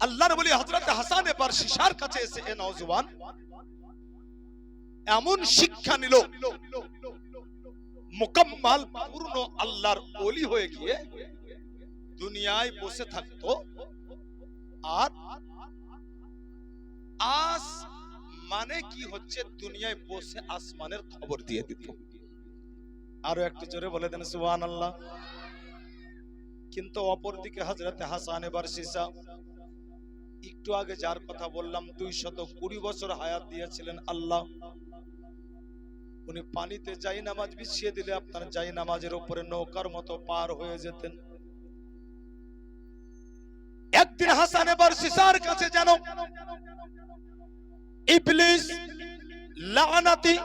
আল্লাহর ওলি হযরত হাসান বারসি শার কাছে এসে এ নওজওয়ান এমন শিক্ষা নিল, মুকাম্মাল পূর্ণ আল্লাহর ওলি হয়ে গিয়ে দুনিয়ায় বসে থাকতো আর আস মানে কি হচ্ছে দুনিয়ায় বসে আসমানের খবর দিয়ে দিত। আরো একটু জোরে বলে দেন সুবহানাল্লাহ। কিন্তু অপরদিকে হযরত হাসান বারসি শাহ একটু আগে যার কথা বললাম 220 বছর হায়াত দিয়েছিলেন আল্লাহ, উনি পানিতে যাই নামাজ বিছিয়ে দিলে আপনার যাই নামাজের উপরে নৌকার মতো পার হয়ে যেতেন। একদিন হাসান বারসি শাহর কাছে যেন ইবলিস লানাতি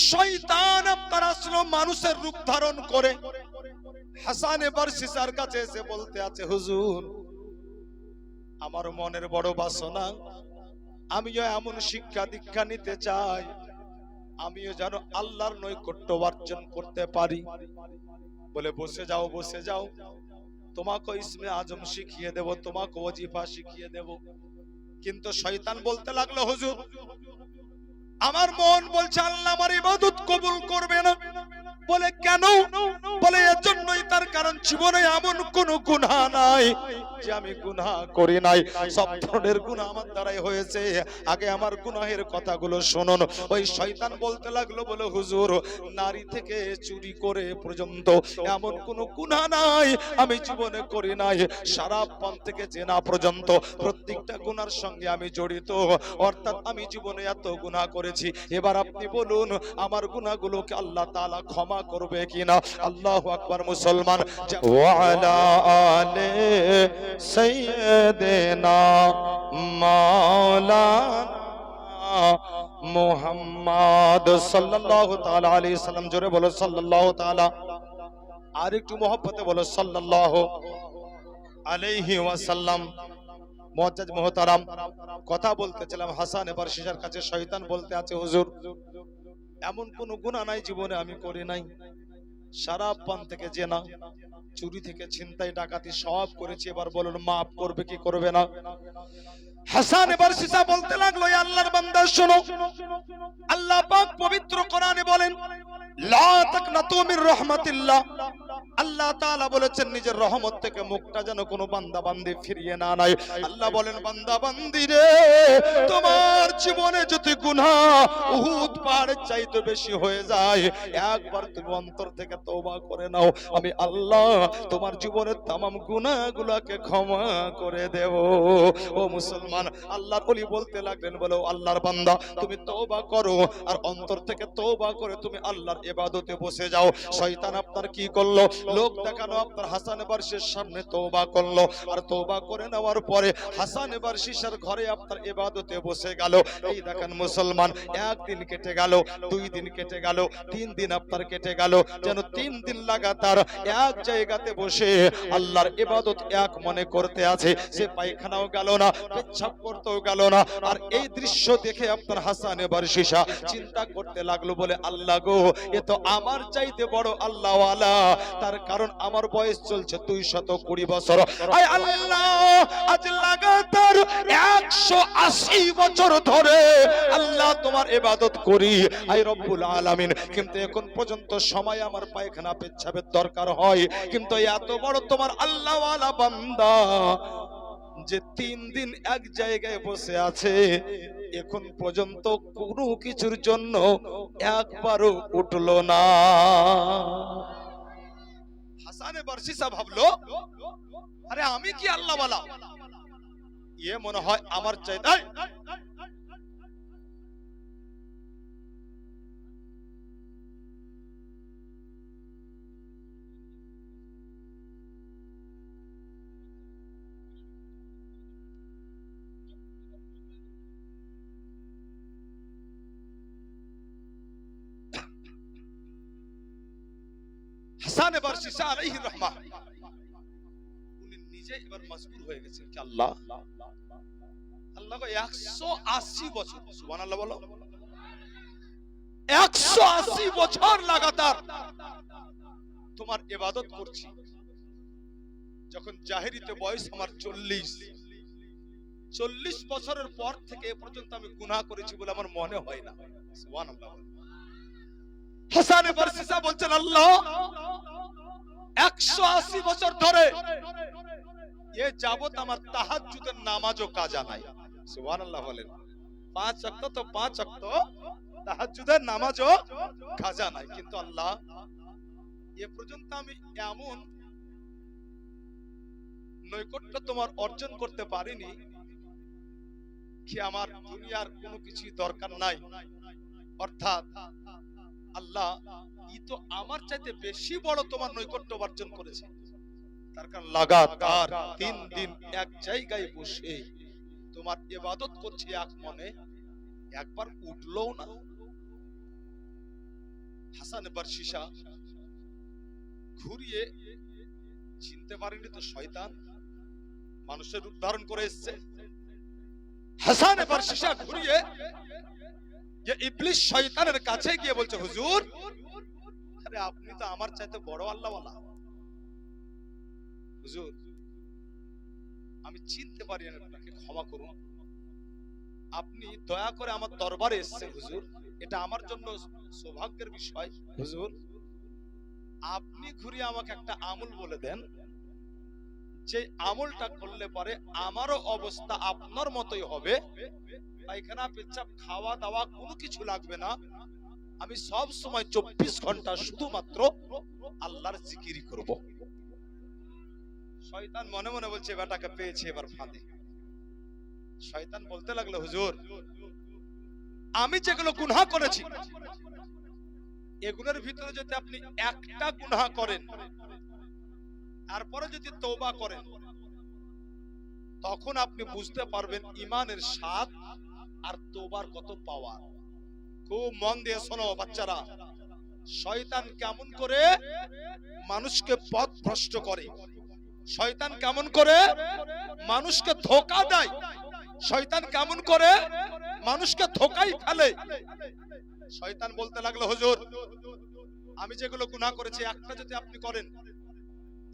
শয়তান আপনার আসলো মানুষের রূপ ধারণ করে হাসান বারসি শাহর কাছে এসে বলতে আছে, হুজুর আমার মনের বড় বাসনা, আমিও এমন শিক্ষা দীক্ষা নিতে চাই, আমিও যেন আল্লাহর নৈকট্য অর্জন করতে পারি। বলে বসে যাও, বসে যাও, তোমাকে ইসমে আজম শিখিয়ে দেব, তোমাকে ওজিফা শিখিয়ে দেব। কিন্তু শয়তান বলতে লাগলো, হুজুর আমার মন বলছে আল্লাহ আমার ইবাদত কবুল করবে না। বলে কেন? বলে এজন্যই, তার কারণ জীবনে এমন কোন গুনাহ নাই যে আমি গুনাহ করি নাই, সব ধরনের গুনাহ আমার দ্বারাই হয়েছে। আগে আমার গুনাহের কথাগুলো শুনুন। ওই শয়তান বলতে লাগলো, বলে হুজুর নারী থেকে চুরি করে পর্যন্ত এমন কোন গুনাহ নাই আমি জীবনে করি নাই, শরাব পান থেকে জেনা পর্যন্ত প্রত্যেকটা গুনার সঙ্গে আমি জড়িত, অর্থাৎ আমি জীবনে এত গুনাহ করেছি। এবার আপনি বলুন আমার গুনাহগুলোকে আল্লাহ তাআলা ক্ষমা করবে কিনা? আল্লাহু আকবার। মুসলমান, ওয়া আলা আলে সাইয়্যিদিনা মাওলানা মুহাম্মদ সাল্লাল্লাহু তাআলা আলাইহি সাল্লাম। জোরে বলো সাল্লাল্লাহু তাআলা, আর একটু মহব্বতে বলো সাল্লাল্লাহু আলাইহি ওয়াসাল্লাম। মুআজ্জাজ মুহতারাম, কথা বলতেছিলাম হাসান বারসি শাহর কাছে। শয়তান বলতে আছে, হুজুর এমন কোন গুনাহ নাই জীবনে আমি করি নাই, শরাব পান থেকে জেনা, চুরি থেকে ছিনতাই ডাকাতি সব করেছি, এবার বলুন মাফ করবে কি করবে না? হাসান বারসি শাহ বলতে লাগলো, এ আল্লাহর বান্দা শোনো, আল্লাহ পাক পবিত্র কোরআনে বলেন লা তাকনাতু মির রাহমাতিল্লাহ। আল্লাহ তাআলা বলেছেন নিজের রহমত থেকে মুখটা যেন কোনো বান্দা বান্দি ফিরিয়ে না নেয়। আল্লাহ বলেন, বান্দা বান্দি রে, তোমার জীবনে যদি গুনাহ উহুদ পাহাড়ের চাইতে বেশি হয়ে যায়, একবার তুমি অন্তর থেকে তওবা করে নাও, আমি আল্লাহ তোমার জীবনের तमाम গুনাহগুলোকে ক্ষমা করে দেব। ও মুসলমান, আল্লাহর ওলি বলতে লাগলেন, বলো আল্লাহর বান্দা তুমি তওবা করো, আর অন্তর থেকে তওবা করে তুমি আল্লাহর ইবাদতে বসে যাও। শয়তান আপনার কি করলো? লোক দেখানো আপনার হাসান বারসির সামনে তওবা করলো, আর তওবা করে নেওয়ার পরে হাসান বারসির ঘরে আপনার ইবাদতে বসে গেল। এই দেখেন মুসলমান, একদিন কেটে গেল, 2 দিন কেটে গেল, 3 দিন আপনার কেটে গেল, যেন 3 দিন লাগাতার এক জায়গাতে বসে আল্লাহর ইবাদত এক মনে করতে আছে। সে পায়খানাও গেল না, পেচ্ছাব করতেও গেল না। আর এই দৃশ্য দেখে আপনার হাসান বারসি শাহ চিন্তা করতে লাগলো, বলে আল্লাহ গো, এ তো আমার চাইতে বড় আল্লাহওয়ালা, তার কারণ আমার বয়স চলছে 220 বছর। আয় আল্লাহ, আজ লাগাতার 180 বছর ধরে আল্লাহ তোমার ইবাদত করি, আয় রব্বুল আলামিন, কিন্তু এখন পর্যন্ত সময় আমার পায়খানা পেচ্ছাবের দরকার হয়, কিন্তু এত বড় তোমার আল্লাহওয়ালা বান্দা যে 3 দিন এক জায়গায় বসে আছে, এখন পর্যন্ত কোনো কিছুর জন্য একবারও উঠলো না। হাসান বারসি শাহ ভাবলো, আরে আমি কি আল্লাহওয়ালা, এ মনে হয় আমার চাইতে হাসান বারসি শাহ আলাইহির রহমাহ উনি নিজে এবার মজবুর হয়ে গেছেন কি আল্লাহ, আল্লাহ 180 বছর, সুবহানাল্লাহ বলো, 180 বছর লাগাতার তোমার ইবাদত করছি। যখন জাহেরিতে বয়স আমার 40, 40 বছরের পর থেকে এ পর্যন্ত আমি গুনাহ করেছি বলে আমার মনে হয় না। সুবহানাল্লাহ। হাসান বারসিসা বলছেন, আল্লাহ 180 বছর ধরে এ যাবত আমার তাহাজ্জুদের নামাজও কাজা নাই। সুবহানাল্লাহ বলেন। 5 ওয়াক্ত তো 5 ওয়াক্ত, তাহাজ্জুদের নামাজও কাজা নাই, কিন্তু আল্লাহ এ পর্যন্ত আমি এমন নৈকট্য তোমার অর্জন করতে পারিনি কি আমার দুনিয়ার কোনো কিছুই দরকার নাই। অর্থাৎ আল্লাহ ই তো আমার চাইতে বেশি বড় তোমার নৈকট্য অর্জন করেছে। তার কারণ লাগাতার 3 দিন এক জায়গায় বসে তোমার ইবাদত করছি এক মনে, একবার উঠলোও না। হাসান বারসিসা ঘুরিয়ে চিনতে পারেনি তো শয়তান মানুষের রূপ ধারণ করে এসেছে। হাসান বারসিসা ঘুরিয়ে যে ইবলিস শয়তানের কাছে গিয়ে বলছে, হুজুর আরে আপনি তো আমার চাইতে বড় আল্লাহওয়ালা। হুজুর আমি চিনতে পারি না, আপনাকে ক্ষমা করুন, আপনি দয়া করে আমার দরবারে এসেছেন হুজুর, এটা আমার জন্য সৌভাগ্যের বিষয়। হুজুর আপনি ঘুরিয়ে আমাকে একটা আমল বলে দেন, যে আমলটা করলে পরে আমারও অবস্থা আপনার মতোই হবে, পায়খানা পেচ্ছাপ খাওয়া দাওয়া কোনো কিছু লাগবে না, আমি সব সময় 24 ঘন্টা শুধুমাত্র আল্লাহর জিকির করব। শয়তান মনে মনে বলছে বেটাকে পেয়েছে এবার ফাঁদে। শয়তান বলতে লাগলো, হুজুর আমি যেগুলো গুনাহ করেছি এগুলোর ভিতরে যদি আপনি একটা গুনাহ করেন তারপরে যদি তওবা করেন তখন আপনি বুঝতে পারবেন ঈমানের স্বাদ আর তওবার কত পাওয়ার। খুব মন দিয়ে শোনো বাচ্চারা, শয়তান কেমন করে মানুষকে পথ ভ্রষ্ট করে, শয়তান কেমন করে মানুষকে ধোঁকা দেয়, শয়তান কেমন করে মানুষকে ধোঁকাই ফেলে। শয়তান বলতে লাগলো, হুজুর আমি যেগুলো গুনাহ করেছি একটা যদি আপনি করেন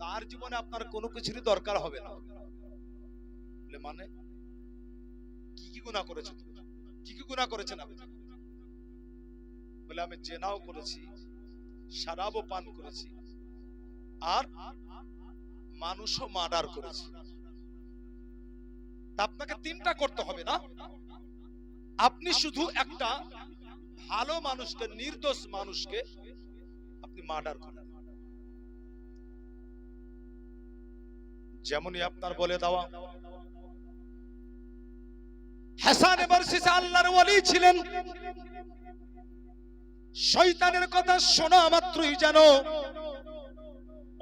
তার জীবনে আপনার কোনো কিছুরই দরকার হবে না। মানে কি কি গুনাহ করেছেন, কি কি গুনাহ করেছেন আপনি? বলে আমি জেনাও করেছি, শরাবও পান করেছি, আর মানুষও মার্ডার করেছি। আপনাকে 3টা করতে হবে না, আপনি শুধু একটা ভালো মানুষকে, নির্দোষ মানুষকে আপনি মার্ডার করেন। যেমনই আপনার বলে দেওয়া। হাসান বারসিসা আল্লাহর ওলি ছিলেন, শয়তানের কথা শোনা মাত্রই জানো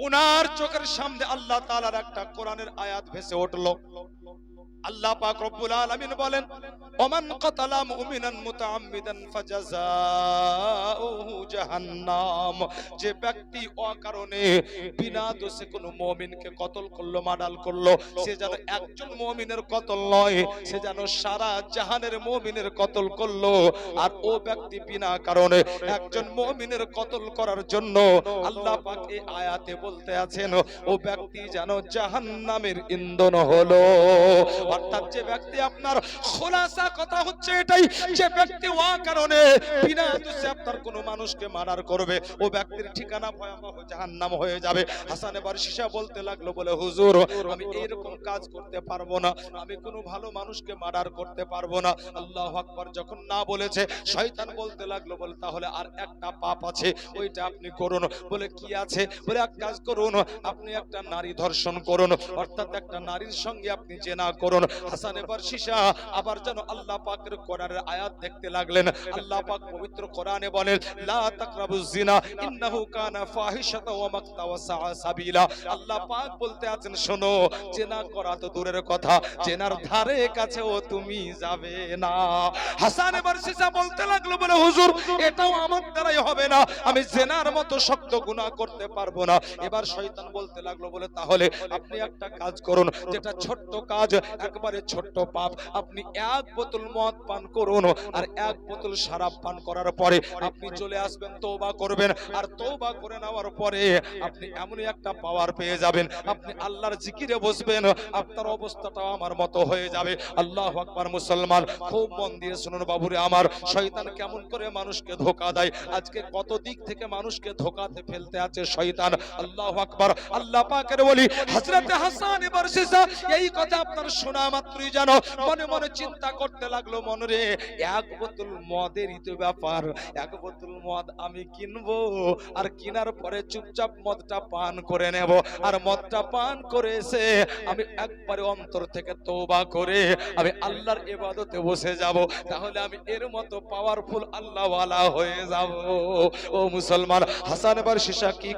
উনার চোখের সামনে আল্লাহ তাআলার একটা কোরআনের আয়াত ভেসে উঠলো। আল্লাহ পাক রব্বুল আলামিন বলেন, ওমান কাতালা মুমিনান মুতাআম্মিদান ফাজাযাউহু জাহান্নাম, যে ব্যক্তি অকারণে বিনা দোষে কোনো মুমিনকে কতল করলো, মার্ডার করলো, সে যেন একজন মুমিনের কতল নয়, সে যেন সারা জাহানের মুমিনের কতল করলো। আর ও ব্যক্তি বিনা কারণে একজন মুমিনের কতল করার জন্য আল্লাহ পাক এই আয়াতে বলতে আছেন ও ব্যক্তি যেন জাহান্নামের ইন্ধন হলো। অর্থাৎ যে ব্যক্তি, আপনার খোলাসা কথা হচ্ছে এটাই, যে ব্যক্তি অকারণে বিনা দোষে আপনার কোন মানুষকে মার্ডার করবে ও ব্যক্তির ঠিকানা ভয়াবহ জাহান্নাম হয়ে যাবে। হাসান বারসিসা বলতে লাগলো, বলে হুজুর আমি এইরকম কাজ করতে পারবো না, আমি কোনো ভালো মানুষকে মার্ডার করতে পারবো না। আল্লাহু আকবার যখন না বলেছে, শয়তান বলতে লাগলো, বলে তাহলে আর একটা পাপ আছে, ওইটা আপনি করুন। বলে কি আছে? বলে এক কাজ করুন, আপনি একটা নারী ধর্ষণ করুন, অর্থাৎ একটা নারীর সঙ্গে আপনি জিনা করুন। হাসান বারসিসা আবার যেন আল্লাহ পাকের কোরআনের আয়াত দেখতে লাগলেন। আল্লাহ পাক পবিত্র কোরআনে বলেন, লা তাকরাবুজ জিনা ইন্নাহু কানা ফাহিশাতা ওয়া মাকতা ওয়া সাআ সাবিলা। আল্লাহ পাক বলতে আছেন, শোনো, জিনা করা তো দূরের কথা, জিনার ধারে কাছেও তুমি যাবে না। হাসান বারসিসা বলতে লাগলো, বলে হুজুর এটাও আমার দ্বারাই হবে না, আমি জিনার মতো শক্ত গুনাহ করতে পারবো না। এবার শয়তান বলতে লাগলো, বলে তাহলে আপনি একটা কাজ করুন, যেটা ছোট্ট কাজ, একবারে ছোট্ট পাপ। আপনি এক বোতল মদ পান করুন, আর এক বোতল শরাব পান করার পরে আপনি চলে আসবেন, তওবা করবেন, আর তওবা করে নেওয়ার পরে আপনি এমনই একটা পাওয়ার পেয়ে যাবেন, আপনি আল্লাহর জিকিরে বসবেন, আপনার অবস্থাটাও আমার মতো হয়ে যাবে। আল্লাহু আকবার। মুসলমান, খুব মন দিয়ে শুনুন বাবুরে আমার, শয়তান কেমন করে মানুষকে ধোঁকা দেয়, আজকে কত দিক থেকে মানুষকে ধোঁকাতে ফেলতে আছে শয়তান। আল্লাহু আকবার। আল্লাহ পাকের ওলি হযরত হাসান বারসিসা এই কথা আপনার শোনা মাত্রই জানো মনে মনে চিন্তা করতে লাগলো, মনরে এক বোতল মদের তো ব্যাপার, এক বোতল মদ আমি কিনবো, আর কেনার পরে চুপচাপ মদটা পান করে নেব, আর মদটা পান করে এসে আমি একবারে অন্তর থেকে তওবা করে আমি আল্লাহর ইবাদতে বসে যাব, তাহলে আমি এর মতো পাওয়ারফুল আল্লাহওয়ালা হয়ে যাব। ও মুসলমান, হাসান বারসিসা কি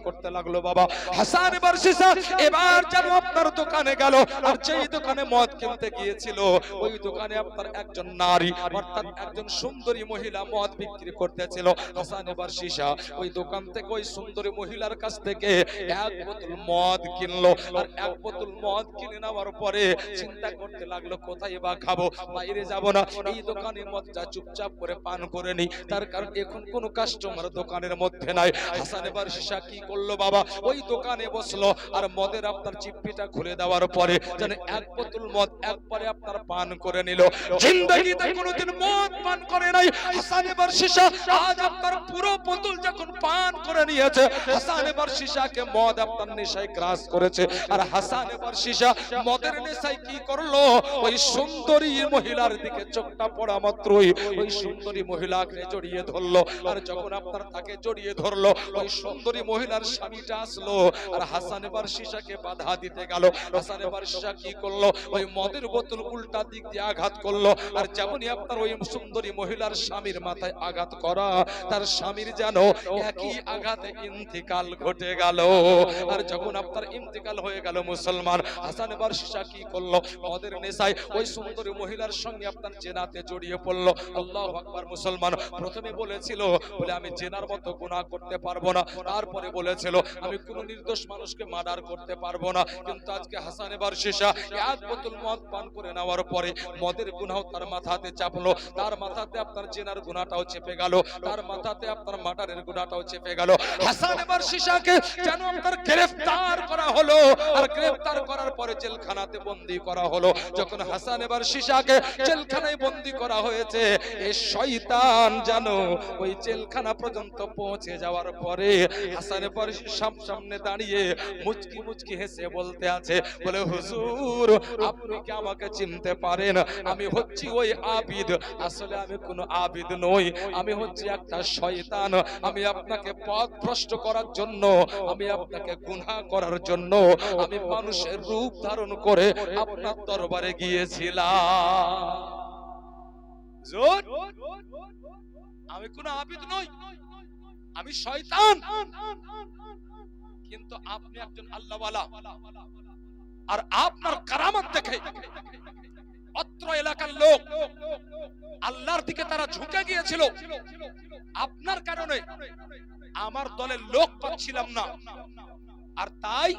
করতে লাগলো বাবা? হাসান বারসিসা এবার যেন আপনার দোকানে গেল, আর যেই দোকানে মদ কিনতে গিয়েছিল ওই দোকানে আপনার একজন নারী অর্থাৎ একজন সুন্দরী মহিলা মদ বিক্রি করতেছিল। হাসান বারসিসা ওই দোকান থেকে ওই সুন্দরী মহিলার কাছ থেকে এক বোতল মদ কিনলো, আর এক বোতল মদ কিনে নেওয়ার পরে চিন্তা করতে লাগলো কোথায় বা খাবো, বাইরে যাব না, এই দোকানের মদটা চুপচাপ করে পান করে নি, তার কারণ এখন কোনো কাস্টমার দোকানের মধ্যে নাই। হাসান বারসিসা কি করলো বাবা? ওই দোকানে বসলো, আর মদের আপনার চিপ্পিটা খুলে দেওয়ার পরে যেন এক বোতল মদ একবারে আপনার পান করে নিল। জিন্দেগিতে কোনোদিন মদ পান করে নাই হাসান বারসিসা, আজ আপনার পুরো বোতল যখন পান করে নিয়েছে, হাসান বারসিসাকে মদ আপনার নেশায় গ্রাস করেছে, আর হাসান বারসিসা মদের নেশায় কি করলো? ওই সুন্দরী মহিলার দিকে চোখটা পড়া মাত্রই ওই সুন্দরী মহিলাকে জড়িয়ে ধরলো, আর যখন আপনার তাকে জড়িয়ে ধরলো ওই সুন্দরী মহিলার স্বামীটা আসলো, আর হাসান বারসিসাকে বাধা দিতে গেল। হাসান বারসিসা কি করলো? ওই মদের বোতল উল্টা দিক দিয়ে আঘাত করলো, আর যেমনই আপনার ওই সুন্দরী মহিলার স্বামীর মাথায় আঘাত করা, তার স্বামীর যেন একই আঘাতে ইন্তিকাল ঘটে গেল। আর যখন আপনার ইন্তিকাল হয়ে গেল মুসলমান, হাসান বারসিসা কি করলো? মদের নেশায় ওই সুন্দরী মহিলার সঙ্গে আপনার জেনাতে জড়িয়ে পড়লো। আল্লাহু আকবার। মুসলমান, প্রথমে বলেছিল বলে আমি জেনার মতো গুনাহ করতে পারবো না, তারপরে বলেছিল আমি কোনো নির্দোষ মানুষকে মার্ডার করতে পারবো না, কিন্তু আজকে হাসান বারসিসা এক বোতল মদ পান করে নেওয়ার পরে মদের গুনাহ তার মাথাতে চাপলো, তার মাথাতে আপনার জেনার গুনাহটাও চেপে গেল, তার মাথাতে আপনার মার্ডারের গুনাহটাও চেপে গেল। হাসান বারসিসাকে যেন আপনার গ্রেফতার করা হলো, আর গ্রেফতার করার পরে জেলখানাতে বন্দী করা হলো। যখন হাসান বারসিসাকে জেলখানায় বন্দী করা হয়েছে, এই শয়তান জানো ওই জেলখানা পর্যন্ত পৌঁছে যাওয়ার পরে হাসান বারসিসার সামনে দাঁড়িয়ে মুচকি মুচকি হেসে বলতে আছে, বলে হুজুর আপনি কি আমাকে চিনতে পারেন? আমি হচ্ছি ওই আবিদ। আসলে আমি কোনো আবিদ নই, আমি হচ্ছি একটা শয়তান। আমি আপনাকে পথ ভ্রষ্ট করার জন্য, আমি আপনাকে গুনাহ করার জন্য আমি মানুষের রূপ ধারণ করে আপনার দরবারে গিয়েছিলাম। আমি কোনো আবিদ নই, আমি শয়তান, কিন্তু আপনি একজন আল্লাহওয়ালা, আর আপনার কারামত দেখে অত্র এলাকার লোক আল্লাহর দিকে তারা ঝুঁকে গিয়েছিল। আপনার কারণে আমার দলের লোক পাচ্ছিলাম না, আর তাই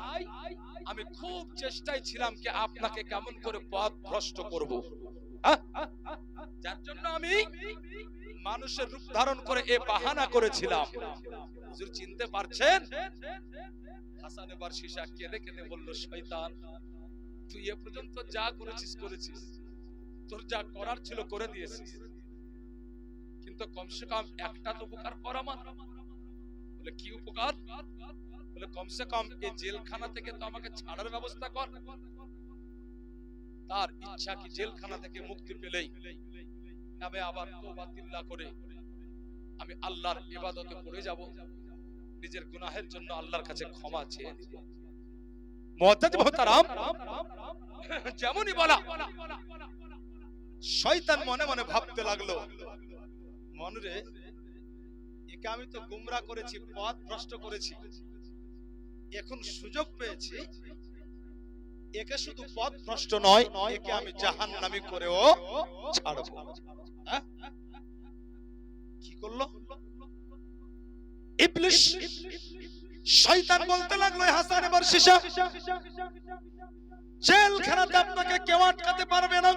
আমি খুব চেষ্টায় ছিলাম কি আপনাকে কেমন করে পথ ভ্রষ্ট করব, যার জন্য আমি মানুষের রূপ ধারণ করে এ বাহানা করেছিলাম। হুজুর চিনতে পারছেন? হাসান বারসিসা কেঁদে কেঁদে বলল, শয়তান তুই এ পর্যন্ত যা করেছিস করেছিস, তোর যা করার ছিল করে দিয়েছিস, কিন্তু কমসে কম একটা তো উপকার কর আমার। বলে কি উপকার? বলে কমসে কম এই জেলখানা থেকে তো আমাকে ছাড়ার ব্যবস্থা কর। তার ইচ্ছা কি জেলখানা থেকে মুক্তি পেলেই আমি আবার তওবা তিল্লা করে আমি আল্লাহর ইবাদতে পড়ে যাব, নিজের গুনাহের জন্য আল্লাহর কাছে ক্ষমা চেয়ে নিব। মুআজ্জাজ মুহতারাম, যেমনই বলা শয়তান মনে মনে ভাবতে লাগলো, মনরে একে আমি তো গুমরাহ করেছি, পথ ভ্রষ্ট করেছি, এখন সুযোগ পেয়েছি, একে শুধু পথ ভ্রষ্ট নয়, একে আমি জাহান্নামী করেও ছাড়ব। কি করলো ইবলিস? শয়তান বলতে লাগলো, হাসান বারসিসা জেলখানাতে আপনাকে কেউ আটকাতে পারবে না,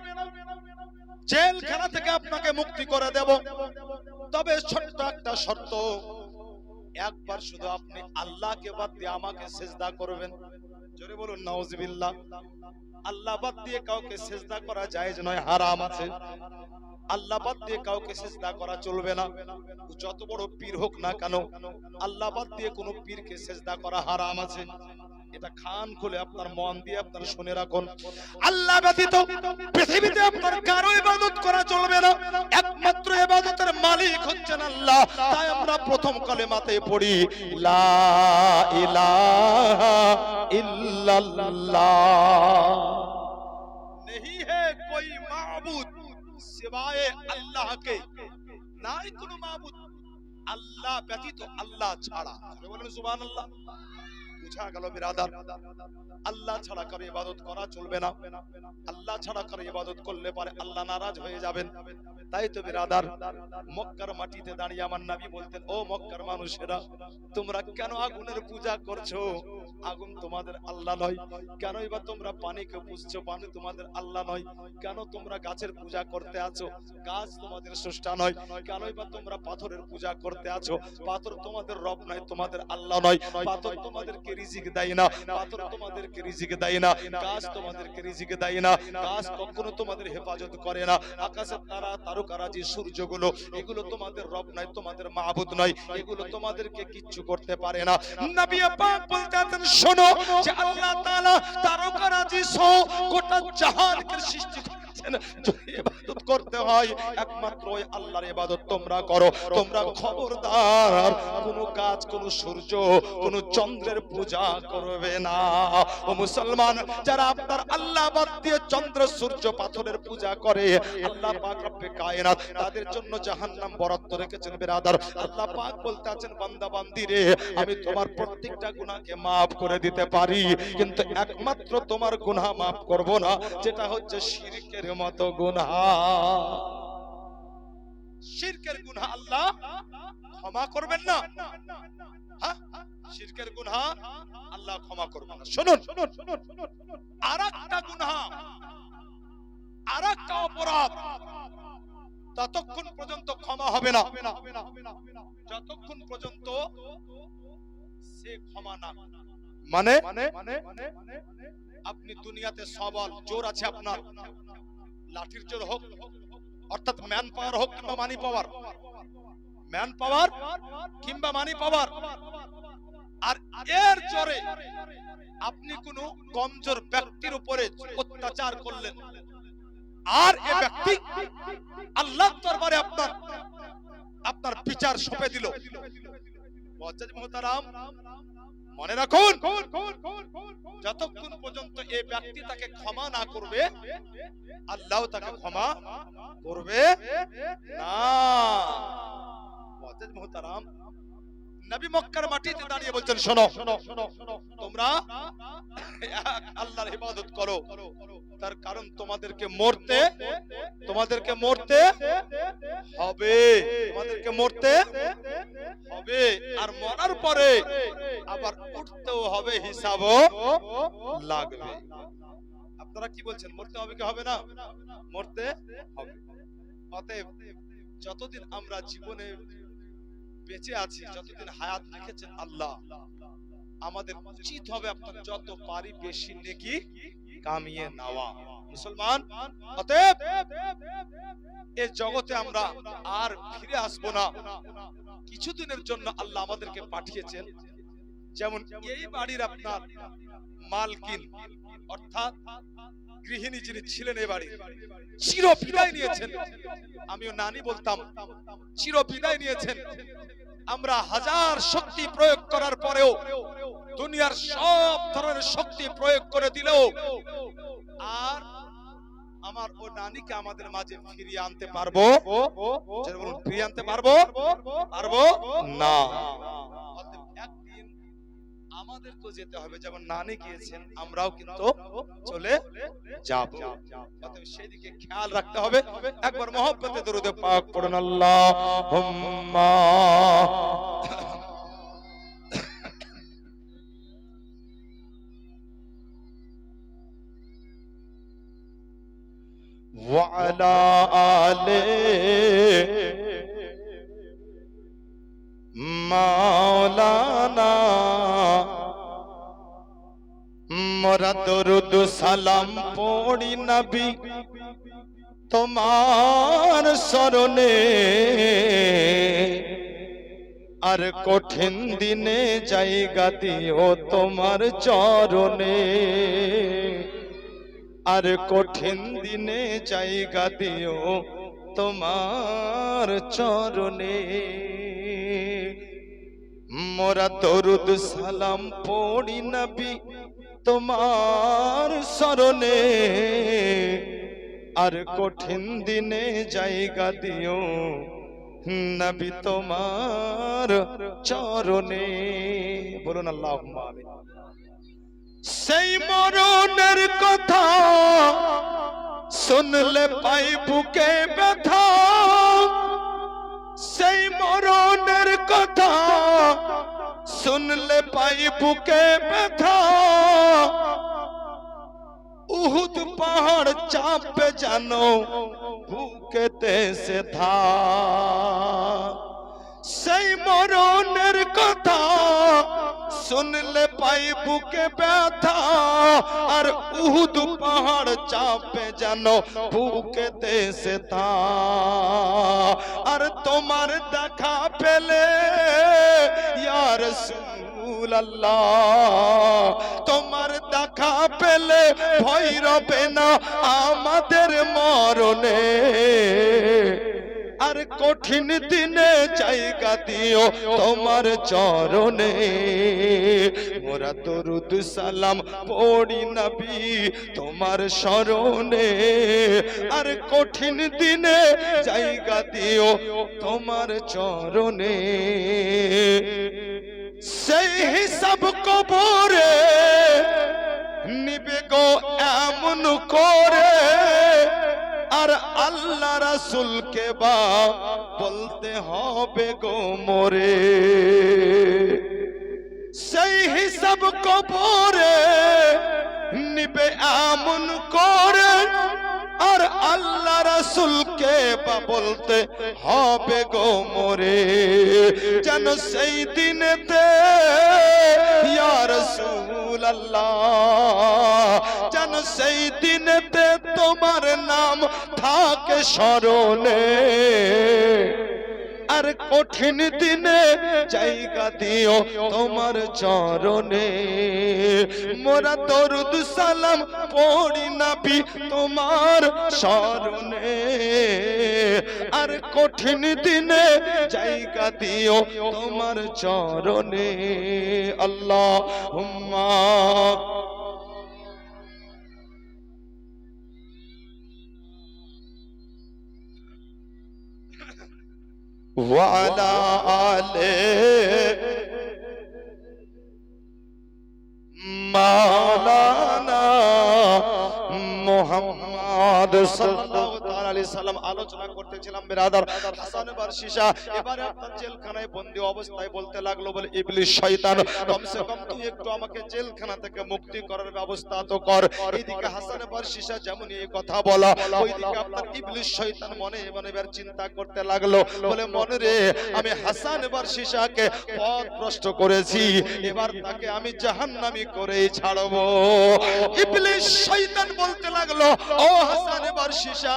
জেলখানা থেকে আপনাকে মুক্তি করে দেব। তবে ছোট্ট একটা শর্ত, একবার শুধু আপনি আল্লাহকে বাদ দিয়ে আমাকে সিজদা করবেন। জোরে বলুন নাউজুবিল্লাহ। আল্লাহ বাদ দিয়ে কাউকে সিজদা করা জায়েজ নয়, হারাম আছে। আল্লাহ বাদ দিয়ে কাউকে সিজদা করা চলবে না, যত বড় পীর হোক না কেন। আল্লাহ বাদ দিয়ে কোনো পীরকে সিজদা করা হারাম আছে। এটা কান খুলে আপনার মন দিয়ে আপনারা শুনে রাখুন। আল্লাহ ব্যতীত পৃথিবীতে আপনার কারো ইবাদত করা চলবে না, একমাত্র ইবাদতের মালিক হচ্ছেন আল্লাহ। তাই আমরা প্রথম কালেমাতে পড়ি লা ইলাহা ইল্লাল্লাহ, नहीं है कोई माबूद सिवाय अल्लाह के, নাই কোনো মাবুদ আল্লাহ ব্যতীত, আল্লাহ ছাড়া। বলেন সুবহানাল্লাহ। বুঝা গেল বিরাদার, আল্লাহ ছাড়া কারো ইবাদত করা চলবে না। আল্লাহ ছাড়া কারো ইবাদত করলে পারে আল্লাহ নারাজ হয়ে যাবেন। তাই তো বিরাদার, মক্কার মাটিতে দাঁড়িয়ে আমার নবী বলতেন, ও মক্কার মানুষেরা, তোমরা কেন আগুনের পূজা করছো? আগুন তোমাদের আল্লাহ নয়। কেন এবার তোমরা পানিকে পুজছো? পানি তোমাদের আল্লাহ নয়। কেন তোমরা গাছের পূজা করতে আছো? গাছ তোমাদের স্রষ্টা নয়। কেন এবার তোমরা পাথরের পূজা করতে আছো? পাথর তোমাদের রব নয়, তোমাদের আল্লাহ নয়। পাথর তোমাদেরকে রিজিক দেয় না, পাথর তোমাদেরকে রিজিক দেয় না। গাছ তোমাদেরকে রিজিক দেয় না, গাছ কখনো তোমাদের হেফাজত করে না। আকাশের তারা, তারকারাজি, সূর্যগুলো, এগুলো তোমাদের রব নয়, তোমাদের মাবুদ নয়। এগুলো তোমাদেরকে কিচ্ছু করতে পারে না। নবী পাক বলতেন, শোনো যে আল্লাহ তাআলা তারকারাজি সহ গোটা জাহানকে সৃষ্টি করেছেন। যদি ইবাদত করতে হয় একমাত্র ওই আল্লাহর ইবাদত তোমরা করো। তোমরা খবরদার কোন গাছ, কোন সূর্য, কোন চন্দ্রের পূজা করবে না। ও মুসলমান, যারা আপনার আল্লাহ বাদ দিয়ে চন্দ্র, সূর্য, পাথরের পূজা করে, আল্লাহ পাক রব্বে কায়নাত তাদের জন্য জাহান্নাম বরাদ্দ রেখেছেন। বিরাদার, আল্লাহ পাক বলতে আছেন, বান্দা বান্দি রে, আমি তোমার প্রত্যেকটা গুনাহকে maaf করে দিতে পারি, কিন্তু একমাত্র তোমার গুনাহ maaf করব না, যেটা হচ্ছে শিরকের মতো গুনাহ। শিরকের গুনাহ আল্লাহ ক্ষমা করবেন না। হ্যাঁ, শিরকের গুনাহ আল্লাহ ক্ষমা করবেন না। শুনুন, আরেকটা গুনাহ, আরেকটা অপরাধ ততক্ষণ পর্যন্ত ক্ষমা হবে না যতক্ষণ পর্যন্ত সে ক্ষমা না, মানে আপনি দুনিয়াতে সবল, জোর আছে আপনার, লাঠির জোর হোক, অর্থাৎ ম্যান পাওয়ার হোক কিংবা মানি পাওয়ার, ম্যান পাওয়ার কিংবা মানি পাওয়ার, আর এর জোরে আপনি কোন কমজোর ব্যক্তির উপরে অত্যাচার করলেন, আর এ ব্যক্তি আল্লাহর দরবারে আপনার বিচার সঁপে দিল। মুআজ্জাজ মুহতারাম, মনে রাখুন, যতক্ষণ পর্যন্ত এই ব্যক্তি তাকে ক্ষমা না করবে, আল্লাহ তাকে ক্ষমা করবে না। মুআজ্জাজ মুহতারাম, নবী মক্কার মাটিতে দাঁড়িয়ে বলছেন, শোনো, তোমরা আল্লাহর ইবাদত করো, তার কারণ তোমাদেরকে মরতে হবে, তোমাদেরকে মরতে হবে, আর মরার পরে আবার উঠতেও হবে, হিসাবও লাগবে। আপনারা কি বলছেন, মরতে হবে কি হবে না? মরতে হবে। অতএব যতদিন আমরা জীবনে বেঁচে আছি, যতদিন হায়াত রেখেছেন আল্লাহ, আমাদের উচিত হবে আপনার যত পারি বেশি নেকি কামিয়ে নেওয়া। মুসলমান, অতএব এই জগতে আমরা আর ফিরে আসবো না। কিছুদিনের জন্য আল্লাহ আমাদেরকে পাঠিয়েছেন। যেমন এই বাড়ির আপনার মালকিন, অর্থাৎ গৃহিণী যিনি ছিলেন, এই বাড়ির চির বিদায় নিয়েছেন। আমিও নানি বলতাম, চির বিদায় নিয়েছেন। আমরা হাজার শক্তি প্রয়োগ করার পরেও, দুনিয়ার সব ধরনের শক্তি প্রয়োগ করে দিলেও, আর আমার ও নানিকে আমাদের মাঝে ফিরিয়ে আনতে পারবো? ফিরিয়ে আনতে পারবো না। একদিন আমাদের তো যেতে হবে, যেমন নানি গিয়েছেন, আমরাও কিন্তু চলে যাব। সেদিকে খেয়াল রাখতে হবে। একবার মহব্বতে দরুদ পাক পড়ুন, আল্লাহুম্মা। وعلى آله مولانا মোরা দরুদ সালাম পড়ি নবী তোমার শরণে আর কঠিন দিনে জায়গা দিও তোমার চরণে আর কঠিন দিনে জায়গা দিও তোমার চরণে মোরা দরুদ সালাম পড়ি নবী তোমার শরণে আর কঠিন দিনে জায়গা দিও নবী তোমার চরণে বলুন আল্লাহুম্মা আমিন সেই মরণের কথা শুনলে পাই বুকে ব্যথা সেই মরণের কথা শুনলে পাই বুকে ব্যথা উহুদ পাহাড় চাপে জানো বুকেতে সে থা সেই মরণের কথা শুনলে পাই বুকে ব্যথা আর উহুদ পাহাড় চাপে জানো বুকেতে সে থা আর তোমার দেখা পেলে ইয়া রাসূলুল্লাহ তোমার দেখা পেলে ভয় রবে না আমাদের মরণে আর কঠিন দিনে জায়গা দিও তোমার চরণে মোরা দরুদ সালাম পড়ি নবী তোমার শরণে আর কঠিন দিনে জায়গা দিও তোমার চরণে সেই হিসাব কবরে নিবে গো এমন করে আর আল্লাহ রাসূলকে বা বলতে হবে গো মোরে সেই হিসাব কবরে নিবে এমন করে আর আল্লাহ রাসূলকে বা বলতে হবে গো মোরে যেন সেই দিনেতে ইয়া রাসূলুল্লাহ যেন সেই দিনেতে তোমার নাম থাকে স্মরণে আর কঠিন দিনে জায়গা দিও তোমার চরণে মোরা দরুদ সালাম পড়ি নবী তোমার শরণে আর কঠিন দিনে জায়গা দিও তোমার চরণে আল্লাহুম্মা وعلى آله مولانا মুহাম্মদ সাল্লাল্লাহু তাআলা আলাইহি সাল্লাম আলোচনা করতেছিলাম বিরাদার হাসান বারশিশা এবারে আপনার জেলখানায় বন্দী অবস্থায় বলতে লাগলো বলে ইবলিস শয়তান কমসে কম তুই একটু আমাকে জেলখানা থেকে মুক্তি করার ব্যবস্থা তো কর এইদিকে হাসান বারশিশা যেমন এই কথা বলা ওইদিকে আপনার ইবলিস শয়তান মনে মনে এবার চিন্তা করতে লাগলো বলে মনে রে আমি হাসান বারশিশাকে পথ ভ্রষ্ট করেছি এবার তাকে আমি জাহান্নামী করেই ছাড়বো ইবলিস শয়তান বলতে লাগলো ও হাসান বারশিশা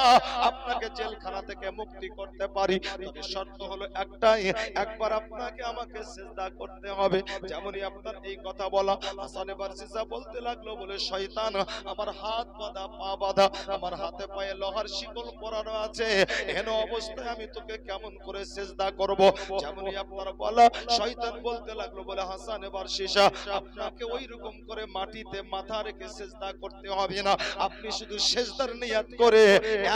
আপনাকে জেলখানা থেকে মুক্তি করতে পারি তবে শর্ত হলো একটাই একবার আপনাকে আমাকে সিজদা করতে হবে যেমনই আপনার এই কথা বলা হাসান বারশিশা বলতে লাগলো বলে শয়তান আমার হাত বাঁধা পা বাঁধা আমার হাতে পায়ে লোহার শিকল পরানো আছে এহেন অবস্থায় আমি তোকে কেমন করে সিজদা করব যেমনই আপনার বলা শয়তান বলতে লাগলো বলে হাসান বারশিশা আপনাকে ওই রকম করে মাটিতে মাথা রেখে সিজদা করতে হবে না আপনি শুধু সিজদার নিয়ত করে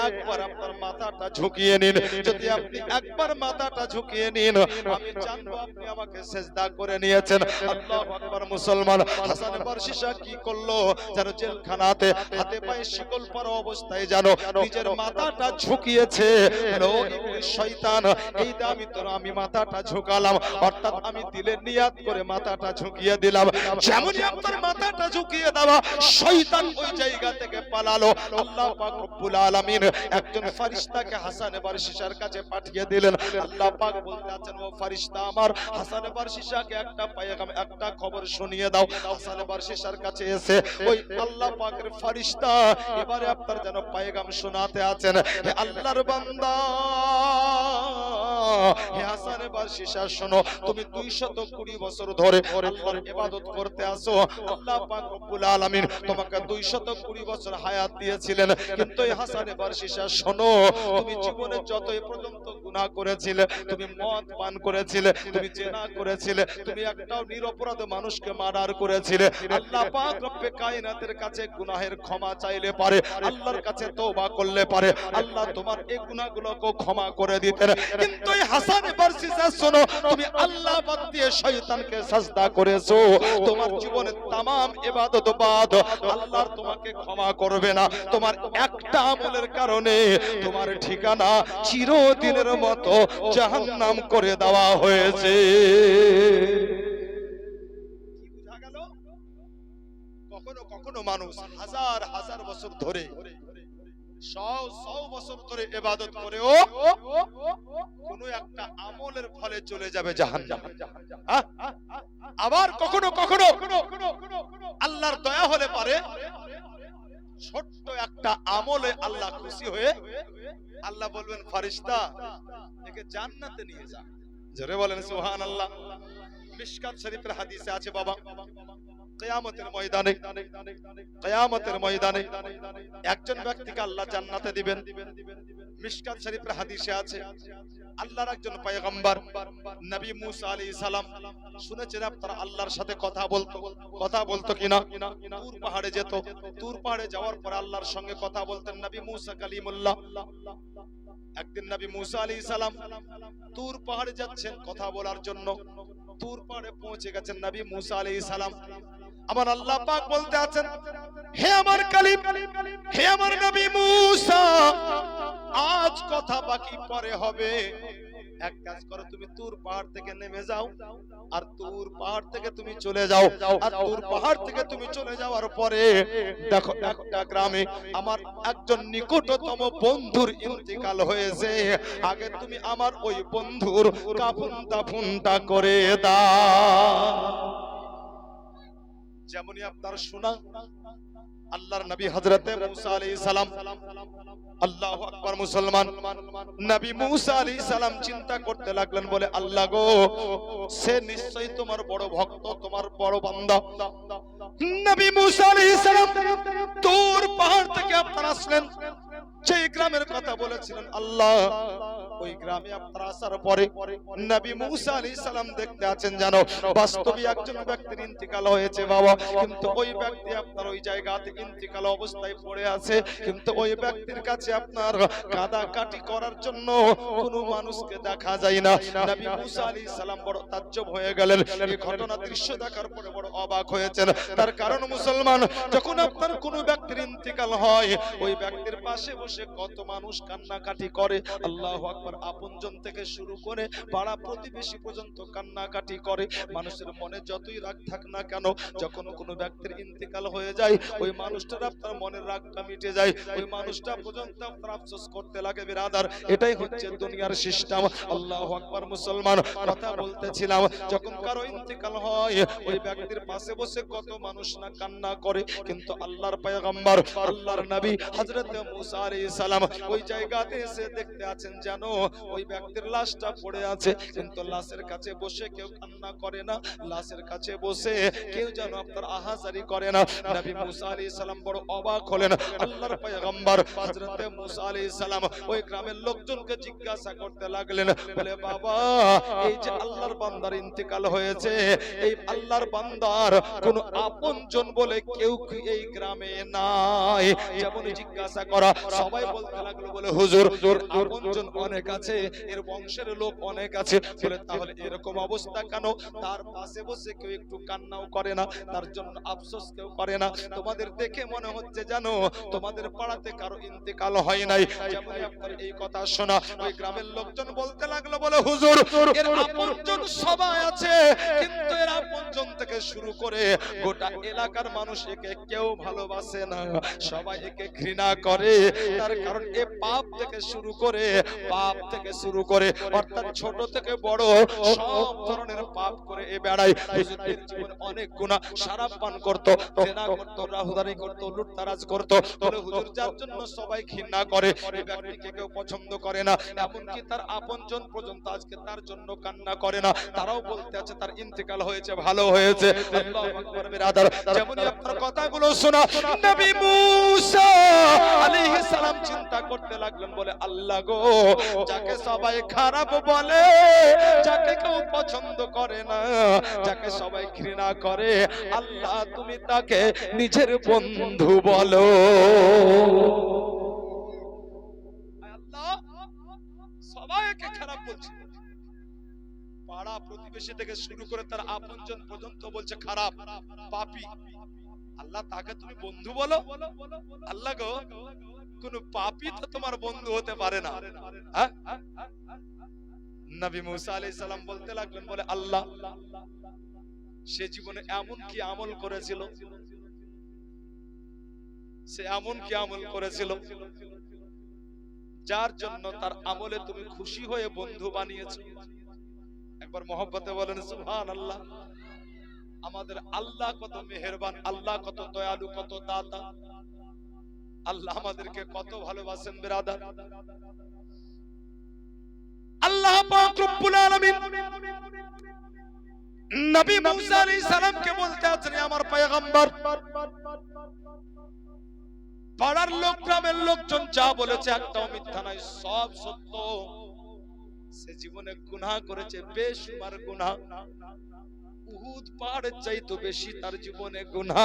একবার আপনার মাথাটা ঝুঁকিয়ে নিন যদি আপনি একবার মাথাটা ঝুঁকিয়ে নিন আমি জানবো আপনি আমাকে সিজদা করে নিয়েছেন আল্লাহু আকবার মুসলমান হাসান বারশিশা কি করলো যেন জেলখানাতে হাতে পায়ে শিকল পরা অবস্থায় জানো নিজের মাথাটা ঝুঁকিয়েছে হলো ইবলিস শয়তান এই দামি তোর আমি মাথাটা ঝুঁকালাম অর্থাৎ আমি দিলের নিয়াত করে মাথাটা ঝুঁকিয়ে দিলাম যেমনই আপনার মাথাটা ঝুঁকিয়ে দেওয়া শয়তান ওই জায়গা থেকে পালালো আল্লাহ পাক রব্বুল রব্বুল আলামিন একজন ফেরেশতাকে হাসান বারশিশার কাছে পাঠিয়ে দিলেন। আল্লাহ পাক বলতে আছেন, ও ফেরেশতা আমার, হাসান বারশিশাকে একটা পায়গাম, একটা খবর শুনিয়ে দাও। হাসান বারশিশার কাছে এসে ওই আল্লাহ পাকের ফেরেশতা এবারে আপনার যেন পায়গাম শোনাতে আছেন, হে আল্লাহর বান্দা, হে হাসান বারশিশা শোনো, তুমি 220 বছর ধরে আল্লাহর ইবাদত করতে আসো। আল্লাহ পাক রব্বুল আলামিন তোমাকে 220 বছর হায়াত দিয়েছিলেন, কিন্তু এই হাসান বারশিশা শোনো, তুমি জীবনে যতই পর্যন্ত গুনাহ করেছিলে, তুমি মদ পান করেছিলে, তুমি জেনা করেছিলে, তুমি একটাও নিরপরাধ মানুষকে মার্ডার করেছিলে, আল্লাহ পাক রব্বে কায়নাতের কাছে গুনাহের ক্ষমা চাইলে পারে, আল্লাহর কাছে তওবা করলে পারে, আল্লাহ তোমার এই গুনাহগুলোকে ক্ষমা করে দিতেন। কিন্তু এই হাসান বারশিশা শোনো, তুমি আল্লাহ বাদ দিয়ে শয়তানকে সাজদা করেছো, তোমার জীবনের তামাম ইবাদত বাদ, আল্লাহ তোমাকে ক্ষমা করবে না। তোমার একটা আমলের কারণে তোমার ঠিকানা চিরদিনের মতো জাহান্নাম করে দেওয়া হয়েছে। কি বুঝা গেল? কখনো কখনো মানুষ হাজার হাজার বছর ধরে, শত বছর ধরে ইবাদত করেও কোনো একটা আমলের ফলে চলে যাবে জাহান্নামে। আবার কখনো কখনো আল্লাহর দয়া হলে পারে ছোট্ট একটা আমলে আল্লাহ খুশি হয়ে আল্লাহ বলবেন, ফেরেশতা একে জান্নাতে নিয়ে যা। জোরে বলেন সুবহানাল্লাহ। মিশকাত শরীফের হাদিসে আছে বাবা, কিয়ামতের ময়দানে একজন ব্যক্তিকে আল্লাহ জান্নাতে দিবেন। মিশকাত শরীফের হাদিসে আছে, আল্লাহর একজন পয়গম্বর নবী মুসা আলাইহিস সালাম, শুনেছেন আপনারা, আল্লাহর সাথে কথা বলতো কিনা? তুর পাহাড়ে যেত, তুর পাহাড়ে যাওয়ার পর আল্লাহর সঙ্গে কথা বলতেন নবী মুসা কালিমুল্লাহ। একদিন নবী মুসা আলাইহিস সালাম তুর পাহাড়ে যাচ্ছেন কথা বলার জন্য। তুর পাহাড়ে পৌঁছে গেছেন নবী মুসা আলাইহিস সালাম। আমার আল্লাহ পাক বলতে আছেন, হে আমার কালিম, হে আমার নবী মুসা, আজ কথা বাকি পরে হবে। এক কাজ করো, তুমি তুর পাহাড় থেকে নেমে যাও, আর তুর পাহাড় থেকে তুমি চলে যাও, আর তুর পাহাড় থেকে তুমি চলে যাওয়ার পরে দেখো একটা গ্রামে আমার একজন নিকটতম বন্ধুর ইন্তিকাল হয়েছে, আগে তুমি আমার ওই বন্ধুর কাফন দাফনটা করে দাও। যেমনই আপনার শোনা, আল্লাহর নবী হযরতে মুসা আলাইহিস সালাম, আল্লাহু আকবার মুসলমান, নবী মুসা আলাইহিস সালাম চিন্তা করতে লাগলেন, বলে আল্লাহ গো, সে নিশ্চয়ই তোমার বড় ভক্ত, তোমার বড় বান্দা। নবী মুসা আলাইহিস সালাম তুর পাহাড় থেকে আপনারা আসলেন, সেই গ্রামের কথা বলেছিলেন আল্লাহ, ওই গ্রামে আপনারা আসার পরে নবী মুসা আলাইহিস সালাম দেখতে আছেন জানো বাস্তবে একজন ব্যক্তির ইন্তিকাল হয়েছে বাবা, কিন্তু ওই ব্যক্তি আপনার ওই জায়গাতে ইন্তিকাল অবস্থায় পড়ে আছে, কিন্তু ওই ব্যক্তির কাছে আপনার কাদাকাটি করার জন্য কোনো মানুষকে দেখা যায় না। নবী মুসা আলাইহিস সালাম বড় তাজ্জব হয়ে গেলেন, এই ঘটনা দৃশ্য দেখার পরে বড় অবাক হয়েছেন। তার কারণ মুসলমান, যখন আপনার কোনো ব্যক্তির ইন্তিকাল হয়, ওই ব্যক্তির পাশে বসে কত মানুষ কান্নাকাটি করে, আল্লাহু আকবার, আপনজন থেকে শুরু করে পাড়া প্রতিবেশী পর্যন্ত কান্নাকাটি করে। মানুষের মনে যতই রাগ থাক না কেন, যখন কোনো ব্যক্তির ইন্তিকাল হয়ে যায়, ওই মানুষটার আপনার মনের রাগটা মিটে যায়, ওই মানুষটা পর্যন্ত আপনার আফসোস করতে লাগে। বিরাদার, এটাই হচ্ছে দুনিয়ার সিস্টেম। আল্লাহু আকবার মুসলমান, কথা বলতেছিলাম, যখন কারো ইন্তিকাল হয়, ওই ব্যক্তির পাশে বসে কত মানুষ না কান্না করে, কিন্তু আল্লাহর পয়গম্বর, আল্লাহর নবী হযরতে মুসা আলাইহিস সালাম ওই জায়গাতে এসে দেখতে আছেন জানো ওই ব্যক্তির লাশটা পড়ে আছে, কিন্তু লাশের কাছে বসে কেউ কান্না করে না, লাশের কাছে বসে কেউ যেন আপনার আহাজারি করে না। নবী মুসা আলাইহিস সালাম বড় অবাক হলেন। আল্লাহর পয়গম্বর হযরতে মুসা আলাইহিস সালাম ওই গ্রামের লোকজনকে জিজ্ঞাসা করতে লাগলেন, বলে বাবা, এই যে আল্লাহর বান্দার ইন্তিকাল হয়েছে, এই আল্লাহর বান্দার কোন আপনজন বলে কেউ কি এই গ্রামে নাই? যেমন জিজ্ঞাসা করা, সবাই বলতে লাগলো, বলে হুজুর, আপনজন অনেক আছে, এর বংশের লোক অনেক আছে। বলে তাহলে এরকম অবস্থা কেন? তার পাশে বসে কেউ একটু কান্নাও করে না, তার জন্য আফসোস কেউ করে না? তোমাদের দেখে মনে হচ্ছে জানো তোমাদের পাড়াতে কারো ইন্তেকাল হয় নাই। যেমন আপনার এই কথা শোনা, ওই গ্রামের লোকজন বলতে লাগলো, বলে হুজুর, এর আপনজন সবাই আছে, কিন্তু এর আপনজন থেকে শুরু করে গোটা এলাকার মানুষ একে কেউ ভালোবাসে না, সবাই একে ঘৃণা করে। তার কারণ এ পাপ থেকে শুরু করে অর্থাৎ ছোট থেকে বড় সব ধরনের পাপ করে এ বেড়ায়। হুজুরের জীবনে অনেক গুনাহ, শরাব পান করত, জেনা করত, রাহুদারি করত, লুটতারাজ করত। বলে হুজুর যার জন্য সবাই ঘৃণা করে, এই ব্যক্তিকে কেউ পছন্দ করে না, এমনকি তার আপনজন পর্যন্ত আজকে তার জন্য কান্না করে না। তারাও বলতে আছে তার ইন্তেকাল হয়েছে, ভালো হয়েছে। আল্লাহু আকবার বিরাদার। যেমনই আপনার কথাগুলো শোনা, নবী মুসা আলাইহিস সালাম চিন্তা করতে লাগলেন, বলে আল্লাহ গো, যাকে সবাই খারাপ বলে, যাকে কেউ পছন্দ করে না, যাকে সবাই ঘৃণা করে, আল্লাহ তুমি তাকে নিজের বন্ধু বলো। আল্লাহ সবাইকে খারাপ বলছে, পাড়া প্রতিবেশী থেকে শুরু করে তার আপনজন পর্যন্ত বলছে খারাপ, পাপী। আল্লাহ তাকে তুমি বন্ধু বলো? আল্লাহ গো, কোন পাপী তো তোমার বন্ধু হতে পারে না। নবী মুসা আলাইহিস সালাম বলতে লাগলেন, বলে আল্লাহ সে জীবনে এমন কি আমল করেছিল, সে এমন কি আমল করেছিল যার জন্য তার আমলে তুমি খুশি হয়ে বন্ধু বানিয়েছো? একবার মহব্বতে বলেন সুবহানাল্লাহ। আমাদের আল্লাহ কত মেহেরবান, আল্লাহ কত দয়ালু, কত দাতা, আল্লাহ আমাদেরকে কত ভালোবাসেন বিরাদার। আল্লাহ পাক রব্বুল আলামিন নবী মুসা আলাইহিস সালামকে বলতে আছেন, আমার পয়গম্বর, পাড়ার লোক, গ্রামের লোকজন যা বলেছে একটাও মিথ্যা নয়, সব সত্য। সে জীবনে গুনাহ করেছে, বেশুমার গুনাহ, উহুদ পাহাড়ের চাইতে বেশি তার জীবনে গুনাহ।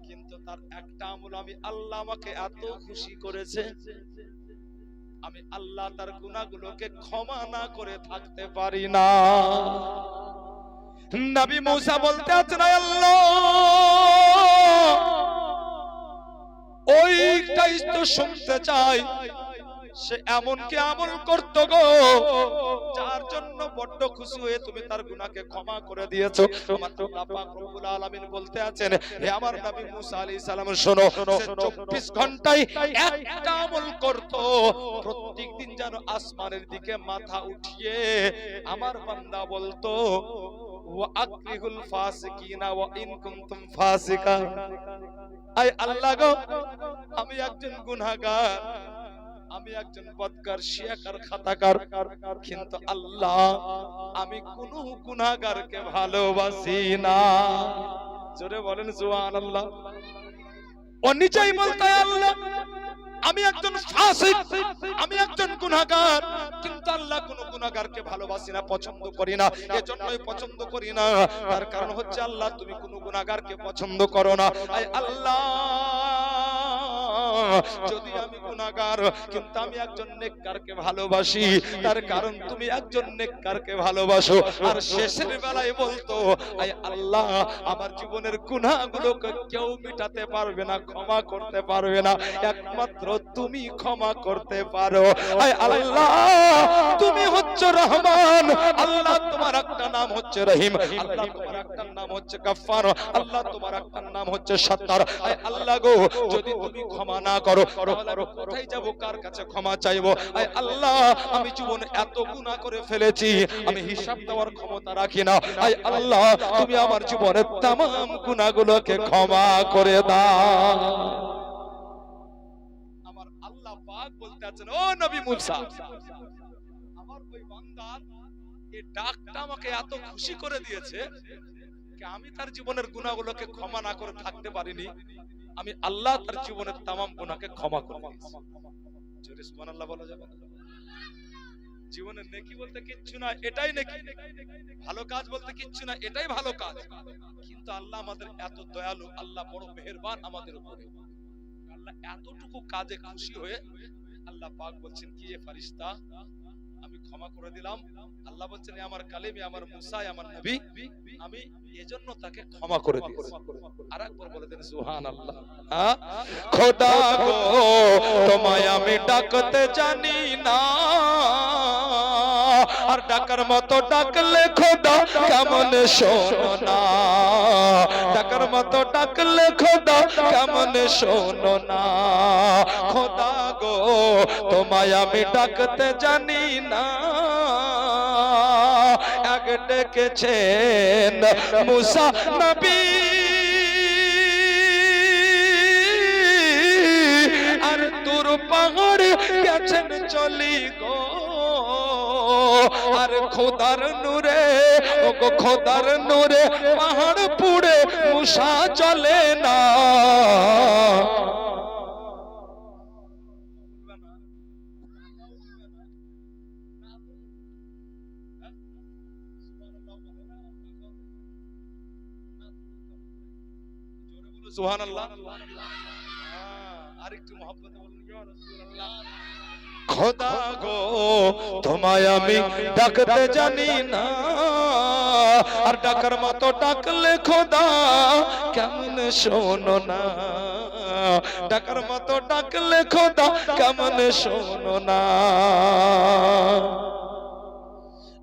কিন্তু তার একটা আমল, আমি আল্লাহ আমাকে এত খুশি করেছে, আমি আল্লাহ তার গুনাহগুলোকে ক্ষমা না করে থাকতে পারি না। নবী মুসা বলতে আছেন, আল্লাহ ওইটাই তো শুনতে চাই, সে এমন কি আমল করত গো যার জন্য বড্ড খুশি হয়ে তুমি তার গুনাহকে ক্ষমা করে দিয়েছো? আমার আল্লাহ পাক রব্বুল আলামিন বলতে আছেন, হে আমার নবী মুসা আলাইহিস সালাম শোনো, সে 24 ঘন্টায় একটা আমল করত, প্রত্যেকদিন যেন আসমানের দিকে মাথা উঠিয়ে আমার বান্দা বলতো, ওয়া আকরিহুল ফাসিকিনা ওয়া ইন কুনতুম ফাসিকা। আয় আল্লাহ গো, আমি একজন গুনাহগার, আমি একজন বদকার, শিয়াকার, খাতাকার, কিন্তু আল্লাহ আমি কোন গুনাহগারকে ভালোবাসি না। জোরে বলেন সুবহানাল্লাহ। ও নিজেই বলতে, আল্লাহ আমি একজন ফাসিক, আমি একজন গুনাহগার, কিন্তু আল্লাহ কোন গুনাহগারকে ভালোবাসি না, পছন্দ করি না। এজন্যই পছন্দ করি না, তার কারণ হচ্ছে আল্লাহ তুমি কোন গুনাহগারকে পছন্দ করো না। আয় আল্লাহ, যদি আমি গুনাহগার কিন্তু আমি একজন নেককারকে ভালোবাসি, তার কারণ তুমি একজন নেককারকে ভালোবাসো। আর শেষের বেলায় বলতো, আয় আল্লাহ আমার জীবনের গুনাহগুলোকে কেউ মিটাতে পারবে না, ক্ষমা করতে পারবে না, একমাত্র তুমি ক্ষমা করতে পারো। আয় আল্লাহ তুমি হচ্ছে রহমান, আল্লাহ তোমার একটা নাম হচ্ছে রহিম, আল্লাহ তোমার একটা নাম হচ্ছে গফফার, আল্লাহ তোমার একটা নাম হচ্ছে সত্তার। আয় আল্লাহ গো, যদি তুমি ক্ষমা না করো তাহলে আমি কোথায় যাব, কার কাছে ক্ষমা চাইবো? আয় আল্লাহ আমি জীবনে এত গুনাহ করে ফেলেছি, আমি হিসাব দেওয়ার ক্ষমতা রাখি না। আয় আল্লাহ তুমি আমার জীবনের तमाम গুনাহগুলোকে ক্ষমা করে দাও। আমার আল্লাহ পাক বলতে আছেন, ও নবী মুসা, আমার ওই বান্দার এই ডাকটা আমাকে এত খুশি করে দিয়েছে যে আমি তার জীবনের গুনাহগুলোকে ক্ষমা না করে থাকতে পারিনি, আমি আল্লাহ তার জীবনের तमाम গুনাহকে ক্ষমা করে দিয়েছি। জোরে সুবহানাল্লাহ বলা যাবে না? জীবনের নেকি বলতে কিচ্ছু না, এটাই নেকি। ভালো কাজ বলতে কিচ্ছু না, এটাই ভালো কাজ। কিন্তু আল্লাহ আমাদের এত দয়ালু, আল্লাহ বড় মেহেরবান আমাদের উপরে। আল্লাহ এতটুকু কাজে খুশি হয়ে আল্লাহ পাক বলছেন কি, এ ফেরেশতা আমি ক্ষমা করে দিলাম। আল্লাহ বলছেন আমার কালিমে, আমার মুসা, আমার নবী, আমি এজন্য তাকে ক্ষমা করে দিয়েছি। আরেকবার বলে দেন সুবহানাল্লাহ। খোদা গো তোমায় আমি ডাকতে জানি না, আর ডাকার মতো ডাকলে খোদা কেমন শোনো না, ডাকার মতো ডাকলে খোদা কেমন শোনো না। খোদা গো তোমায় আমি ডাকতে জানি না, এক ডেকেছেন মুসা নবী, আর দূর পাহাড় গেছেন চলি গো, আর খোদার নূরে, ও গো খোদার নূরে পাহাড় পুড়ে মুসা চলে না। সুবহানাল্লাহ। আরেকটু মহব্বতে বলুন ইয়া রাসূলুল্লাহ। খোদা গো তোমায় আমি ডাকতে জানি না, আর ডাকার মতো ডাকলে খোদা কেমন শোনো না, ডাকার মতো ডাকলে খোদা কেমন শোনো না।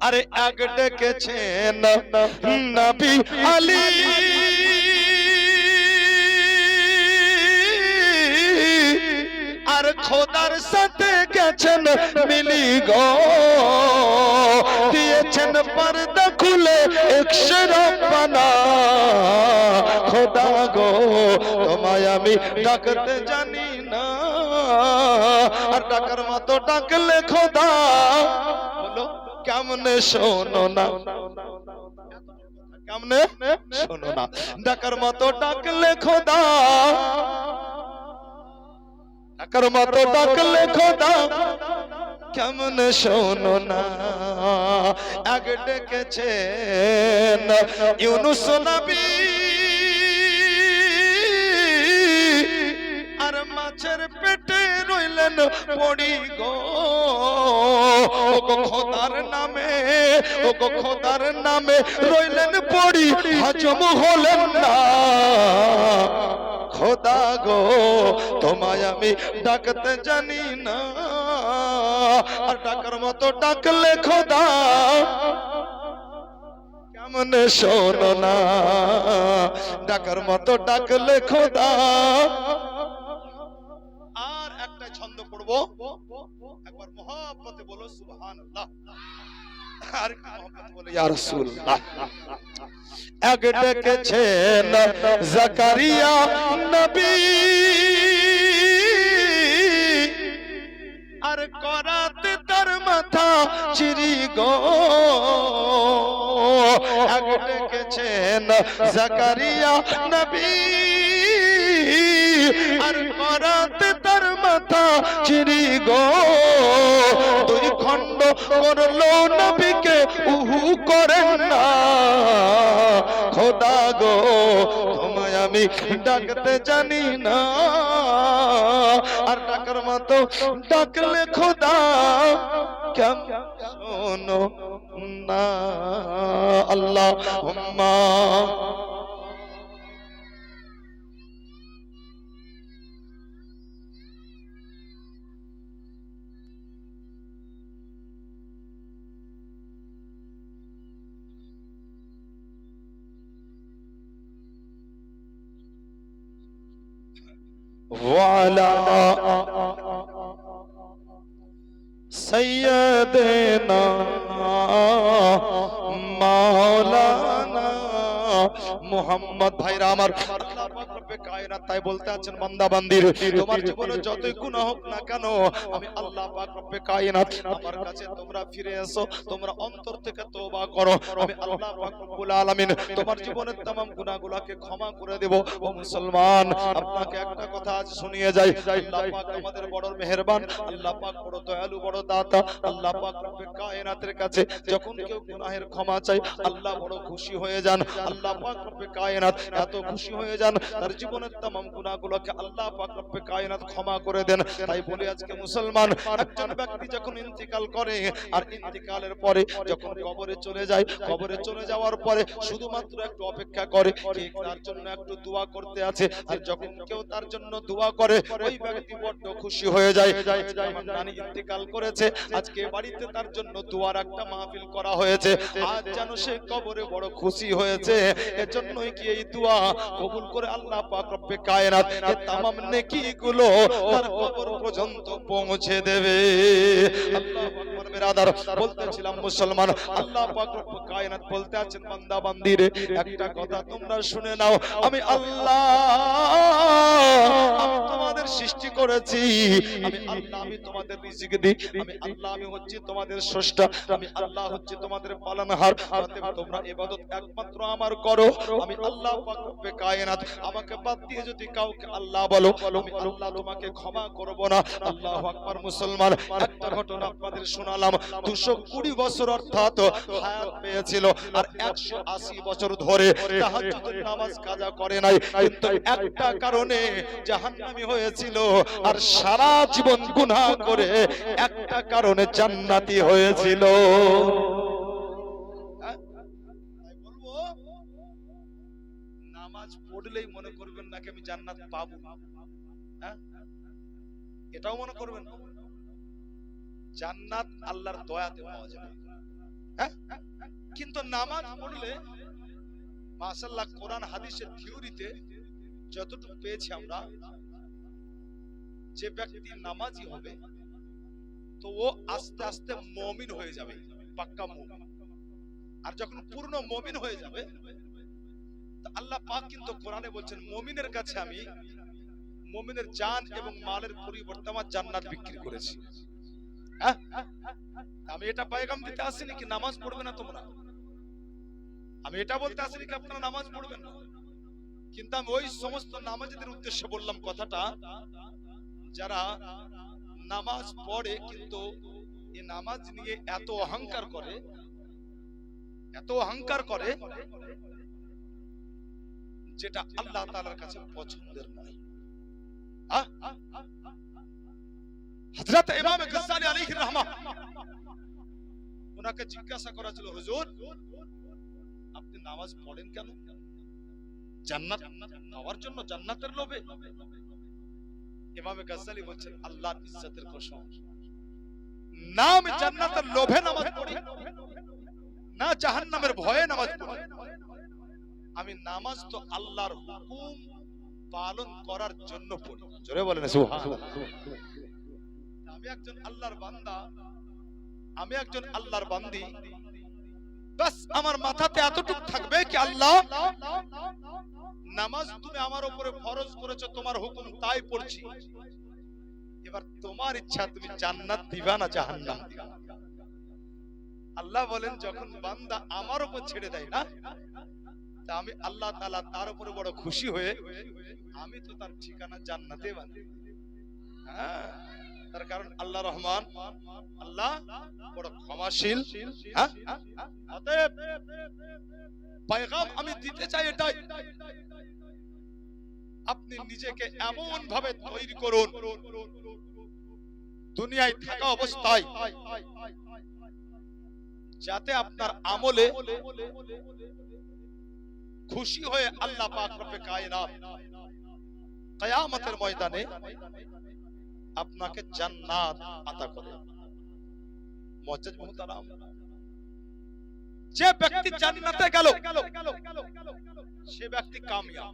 আরে এক ডেকেছেন নবী আলী, আর খোদার সাথে গেছেন মিলি গো, দিয়েছেন পর্দা খুলে একশো রব্বানা। খোদা গো তোমায় আমি ডাকতে জানি না, আর ডাকার মতো ডাকলে খোদা বলো কেমনে শোনো না, কেমনে শোনো না। ডাকার মতো ডাকলে খোদা, ডাকার মতো ডাকলে খোদা কেমন শোনো না। এক ডেকেছেন ইউনুস নবী, আর মাছের পেটে রইলেন পড়ি গো, ও গো খোদার নামে, ও গো খোদার নামে রইলেন পড়ি, হজম হলেন না। খোদা গো তোমায় আমি ডাকতে জানি না, আর ডাকার মতো ডাকলে খোদা কেমন শোনো না, ডাকার মতো ডাকলে খোদা। আর একটা ছন্দ পড়বো, একবার মহব্বতে বলো সুবহানাল্লাহ, আর কি মহব্বতে বলো ইয়া রাসূলুল্লাহ। এক ডেকেছেন জাকারিয়া নবী, আর করাতে তার মাথা চিরি গো, এক ডেকেছেন জাকারিয়া নবী, আর করাতে তার মাথা চিরি গো। দুই খণ্ড করলো নবীকে উহু করেন না। খোদা গো তোমায় আমি ডাকতে জানি না, আর ডাকার মতো ডাকলে খোদা কেমন শোনো না। আল্লাহুম্মা وعلى سيدنا مولانا মুহাম্মদ। ভাইরা আমার, আল্লাহ পাক রব্বে কায়নাত তাই বলতে আছেন বান্দা বান্দির, তোমার জীবনে যতই গুনাহ হোক না কেন, আমি আল্লাহ পাক রব্বে কায়নাত আমার কাছে তোমরা ফিরে এসো, তোমরা অন্তর থেকে তওবা করো, আমি আল্লাহ পাক রব্বুল আলামিন তোমার জীবনের तमाम গুনাহগুলোকে ক্ষমা করে দেব। ও মুসলমান, আপনাকে একটা কথা আজ শুনিয়ে যাই, আল্লাহ পাক আমাদের বড় মেহেরবান, আল্লাহ পাক বড় দয়ালু, বড় দাতা। আল্লাহ পাক রব্বে কায়নাতের কাছে যখন কেউ গুনাহের ক্ষমা চায়, আল্লাহ বড় খুশি হয়ে যান। আল্লাহ পাক রব্বে কায়নাত এত খুশি হয়ে যান, তার জীবনের तमाम গুনাহগুলোকে আল্লাহ পাক রব্বে কায়নাত ক্ষমা করে দেন। তাই বলি আজকে মুসলমান, একজন ব্যক্তি যখন ইন্তিকাল করে আর ইন্তিকালের পরে যখন কবরে চলে যায়, কবরে চলে যাওয়ার পরে শুধুমাত্র একটু অপেক্ষা করে কে তার জন্য একটু দোয়া করতে আছে। আর যখন কেউ তার জন্য দোয়া করে ওই ব্যক্তি বড় খুশি হয়ে যায়। আমার নানি ইন্তিকাল করেছে, আজকে বাড়িতে তার জন্য দোয়ার একটা মাহফিল করা হয়েছে, আজ যেন সে কবরে বড় খুশি হয়েছে। এজন্যই কি এই দোয়া কবুল করে আল্লাহ পাক রব্বে কায়নাত এই तमाम নেকিগুলো তার কবর পর্যন্ত পৌঁছে দেবে। আল্লাহু আকবার। বিরাদার, বলতেছিলাম মুসলমান, আল্লাহ পাক রব্বে কায়নাত বলতে আছেন বান্দা বান্দিরে একটা কথা তোমরা শুনে নাও, আমি আল্লাহ আমি তোমাদের সৃষ্টি করেছি, আমি আল্লাহ আমি তোমাদের রিজিক দিই, আমি আল্লাহ আমি হচ্ছি তোমাদের স্রষ্টা, আমি আল্লাহ হচ্ছি তোমাদের পালনহার। অতএব তোমরা ইবাদত একমাত্র আমার করো। আমি আল্লাহ পাক রব্বে কায়নাত আমাকে বাদ দিয়ে যদি কাউকে আল্লাহ বলো আমি আল্লাহ তোমাকে ক্ষমা করব না। আল্লাহু আকবার। মুসলমান, একটা ঘটনা আপনাদের শোনালাম। 220 বছর অর্থাৎ হায়াত পেয়েছিল আর 180 বছর ধরে তাহাজ্জুদের নামাজ কাজা করে নাই, কিন্তু একটা কারণে জাহান্নামী হয়েছিল। আর সারা জীবন গুনাহ করে একটা কারণে জান্নাতি হয়েছিল। বলবো নামাজ পড়লেই মনে করবেন নাকি আমি জান্নাত পাবো, এটাও মনে করবেন না। জান্নাত আল্লাহর দয়াতে পাওয়া যাবে, কিন্তু নামাজ পড়লে মাশাআল্লাহ কোরআন হাদিসের থিওরিতে যতটুকু পেয়েছি আমরা, যে ব্যক্তি নামাজি হবে তো ও আস্তে আস্তে মুমিন হয়ে যাবে, পাক্কা মুমিন। আর যখন পূর্ণ মুমিন হয়ে যাবে তো আল্লাহ পাক কিন্তু কোরআনে বলছেন মুমিনের কাছে আমি মুমিনের জান এবং মালের পরিবর্তে আমার জান্নাত বিক্রি করেছি। আমি এটা পয়গাম দিতে আসিনি কি নামাজ পড়বে না তোমরা, আমি এটা বলতে আসিনি কি আপনারা নামাজ পড়বেন না, কিন্তু আমি ওই সমস্ত নামাজীদের উদ্দেশ্যে বললাম কথাটা যারা নামাজ পড়ে কিন্তু এই নামাজ নিয়ে এত অহংকার করে, এত অহংকার করে যেটা আল্লাহ তাআলার কাছে পছন্দের নয়। হযরত ইমাম গজ্জালী আলাইহির রাহমাহ, ওনাকে জিজ্ঞাসা করা ছিল, হুজুর আপনি নামাজ পড়েন কেন? জান্নাত পাওয়ার জন্য, জান্নাতের লোভে? ইমাম গজ্জালী বলছেন আল্লাহর ইজ্জতের কসম, না আমি জান্নাতের লোভে নামাজ পড়ি, না জাহান্নামের ভয়ে নামাজ পড়ি। আমি নামাজ তো আল্লাহর হুকুম পালন করার জন্য পড়ি। জোরে বলেন সুবহানাল্লাহ। আমি একজন আল্লাহর বান্দা, আমি একজন আল্লাহর বান্দি, বাস আমার মাথাতে এতটুকু থাকবে কি আল্লাহ নামাজ তুমি আমার উপরে ফরজ করেছো, তোমার হুকুম তাই পড়ছি। এবার তোমার ইচ্ছা তুমি জান্নাত দিবা না জাহান্নাম দিবা। আল্লাহ বলেন যখন বান্দা আমার উপর ছেড়ে দেয় না, তা আমি আল্লাহ তাআলা তার উপরে বড় খুশি হয়ে আমি তো তার ঠিকানা জান্নাতে বানাই। তার কারণ আল্লাহ রহমান, আল্লাহ বড় ক্ষমাশীল। অতএব পয়গাম আমি দিতে চাই এটাই, আপনি নিজেকে এমন ভাবে তৈরি করুন দুনিয়ায় থাকা অবস্থায় যাতে আপনার আমলে খুশি হয়ে আল্লাহ পাক রব্বে কায়নাত কিয়ামতের ময়দানে আপনাকে জান্নাত আতা করে। মুআজ্জাজ মুহতারাম, যে ব্যক্তি জান্নাতে গেল সে ব্যক্তি কামিয়াব।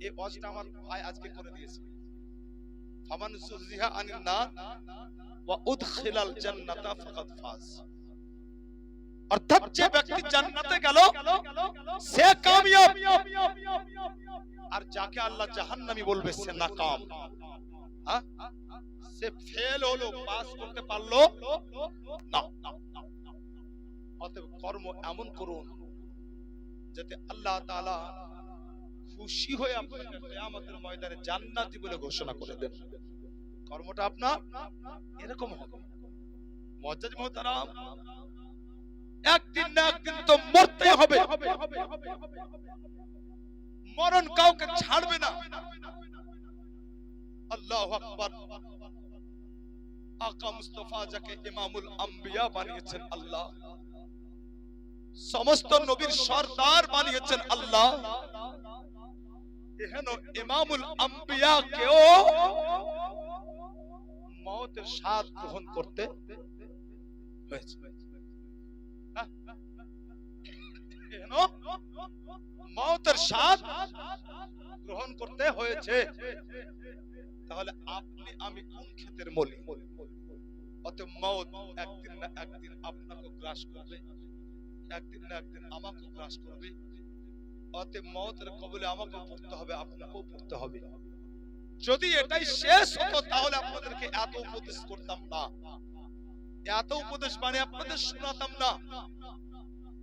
এই ওয়াজটা আমার ভাই আজকে করে দিয়েছে, ফামান যুযিহা আনিন নার ওয়া উদখিলাল জান্নাতা ফাকাদ ফাজ। অর্থাৎ যে ব্যক্তি জান্নাতে গেল সে কামিয়াব, আর যাকে আল্লাহ জাহান্নামী বলবে সে নাকাম। সে ফেল হলো, পাস করতে পারলো না। অতএব কর্ম এমন করুন যাতে আল্লাহ তাআলা খুশি হয়ে আপনাকে কিয়ামতের ময়দানে জান্নাতি বলে ঘোষণা করে দেন। কর্মটা আপনার এরকম হবে। মুআজ্জাজ মুহতারাম, একদিন না একদিন তো মরতে হবে। মরণ কাউকে ছাড়বে না। আল্লাহু আকবার। আকা মুস্তাফা যাকে ইমামুল আম্বিয়া বানিয়েছেন আল্লাহ, সমস্ত নবীর সরদার বানিয়েছেন আল্লাহ, এহেন ইমামুল আম্বিয়া কেও মওতের স্বাদ গ্রহণ করতে হয়েছে। এহেন মওতের স্বাদ গ্রহণ করতে হয়েছে। তাহলে আপনি আমি কোন ক্ষেতের মলি? অতএব মওত একদিন না একদিন আপনাকে গ্রাস করবে, একদিন না একদিন আমাকে গ্রাস করবে। অতএব মওতের কবলে আমাকে পড়তে হবে, আপনাকেও পড়তে হবে। যদি এটাই শেষ হতো তাহলে আপনাদেরকে এত উপদেশ করতাম না, এত উপদেশ মানে আপনাদের শোনাতাম না।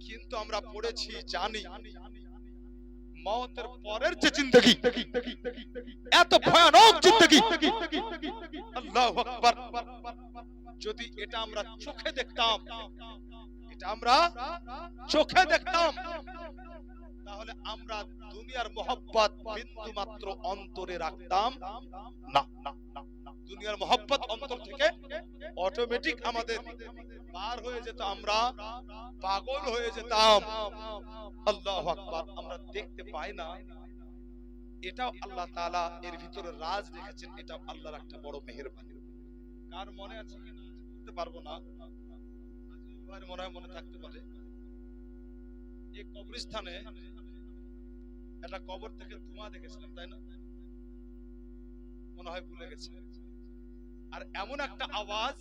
কিন্তু আমরা পড়েছি, জানি মওতের পরের যে জিন্দেগি এত ভয়ানক জিন্দেগি, আল্লাহু আকবার। যদি এটা আমরা চোখে দেখতাম, এটা আমরা চোখে দেখতাম, তাহলে আমরা দুনিয়ার মোহব্বত বিন্দু মাত্র অন্তরে রাখতাম না। দুনিয়ার মোহব্বত অন্তর থেকে অটোমেটিক আমাদের পার হয়ে যেত, আমরা পাগল হয়ে যেতাম। আল্লাহু আকবার। আমরা দেখতে পাই না, এটাও আল্লাহ তাআলা এর ভিতরে রাজ রেখেছেন, এটাও আল্লাহর একটা বড় মেহেরবানি। কার মনে আছে কিনা বলতে পারবো না, মনে হয় মনে থাকতে পারে। এই কবরস্থানে একটা কবর থেকে ধোঁয়া দেখেছিলাম, তাই না? মনে হয় ভুলে গেছে। আর এমন একটা আওয়াজ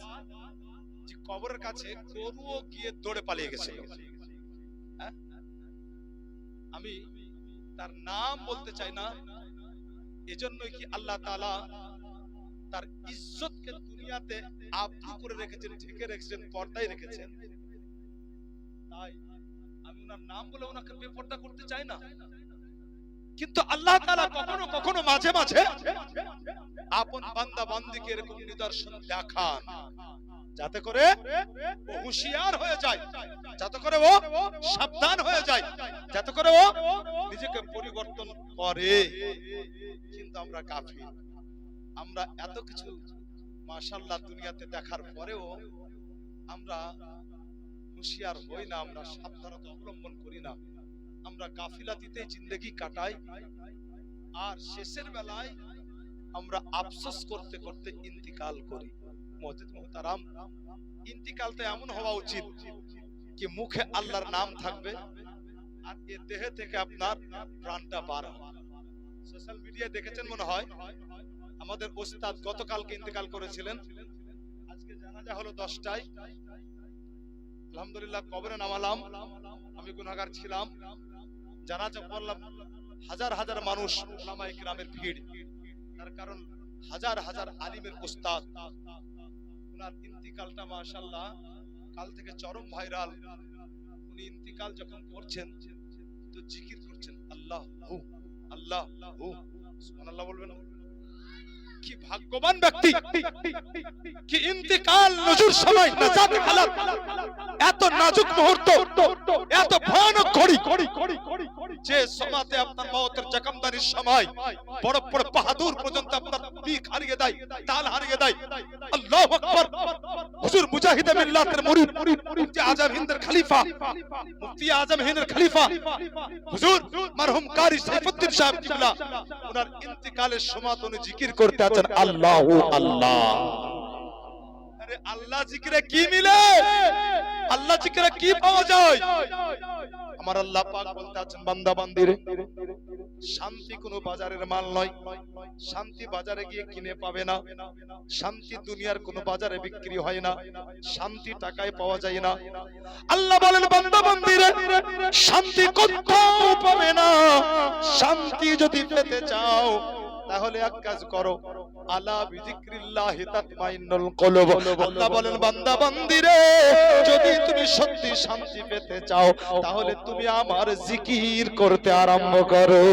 যে কবরের কাছে গরুও গিয়ে দৌড়ে পালিয়ে গেছে। আমি তার নাম বলতে চাই না, এজন্যই কি আল্লাহ তাআলা তার ইজ্জতকে দুনিয়াতে আবদ্ধ করে রেখেছেন, ঢেকে রেখেছেন, পর্দায় রেখেছেন। তাই আমি ওনার নাম বলে ওনাকে বেপর্দা করতে চাই না। কিন্তু আল্লাহ তাআলা কখনো কখনো মাঝে মাঝে আপন বান্দা বান্দীকে এরকম নিদর্শন দেখান, যাতে করে ও হুঁশিয়ার হয়ে যায়, যাতে করে ও সাবধান হয়ে যায়, যাতে করে ও নিজেকে পরিবর্তন করে। কিন্তু আমরা গাফিল, আমরা এত কিছু মাশাআল্লাহ দুনিয়াতে দেখার পরেও আমরা হুঁশিয়ার হই না, আমরা সাবধানতা অবলম্বন করি না। আমরা গাফিলাতিতে জিন্দেগি কাটাই, আর শেষের বেলায় আমরা আফসোস করতে করতে ইন্তিকাল করি। মুআজ্জিজ মুহতারাম, ইন্তিকাল তো এমন হওয়া উচিত কি মুখে আল্লাহর নাম থাকবে আর এ দেহে থেকে আপনার প্রাণটা বার হবে। সোশ্যাল মিডিয়ায় দেখেছেন মনে হয়, আমাদের ওস্তাদ গতকালকে ইন্তিকাল করেছিলেন, আজকে জানাজা হলো 10টায়। আলহামদুলিল্লাহ কবরে নামালাম, আমি গুনাহগার ছিলাম, জানাজা পড়লাম, হাজার হাজার মানুষ, উলামায়ে কিরামের ভিড়। তার কারণ হাজার হাজার আলিমের উস্তাদ। ওনার ইন্তিকালটা মাশাআল্লাহ কাল থেকে চরম ভাইরাল। উনি ইন্তিকাল যখন করছেন তো জিকির করছেন, আল্লাহ হু আল্লাহ হু, সুবহানাল্লাহ বলবেন। কি ভাগ্যবান ব্যক্তি, কি ইন্তিকাল নজুর সময়, নাজাত হালাত, এত নাজুক মুহূর্ত, এত ভয়ানক ঘড়ি, যে সময়তে আপনার মওতের জখমদারির সময় বড় বড় বাহাদুর পর্যন্ত আপনার পিক হারিয়ে দেয়, তাল হারিয়ে দেয়। আল্লাহু আকবার। হুজুর মুজাহিদে মিল্লাতের মুরিদ, মুফতি আজম হিন্দের খলিফা, মুফতি আজম হিন্দের খলিফা হুজুর মরহুম কারি সাইফুদ্দিন সাহেব কিবলা, ওনার ইন্তিকালের সময় উনি জিকির করতে আছেন, আল্লাহু আল্লাহ। আরে আল্লাহ জিকিরে কি মিলে, আল্লাহ জিকিরে কি পাওয়া যায়? আমার আল্লাহ পাক বলতে আছেন, বান্দা বান্দিরে শান্তি কোনো বাজারের মাল নয়, শান্তি বাজারে গিয়ে কিনে পাবে না, শান্তি দুনিয়ার কোনো বাজারে বিক্রি হয় না, শান্তি টাকায় পাওয়া যায় না। আল্লাহ বলেন, বান্দা বান্দিরে শান্তি কোথাও পাবে না। শান্তি যদি পেতে চাও তাহলে এক কাজ করো, আলা বিযিকরিল্লাহি তাতমাইন্নুল কুলুব। আল্লাহ বলেন, বান্দা বান্দিরে যদি তুমি সত্যি শান্তি পেতে চাও তাহলে তুমি আমার জিকির করতে আরম্ভ করো।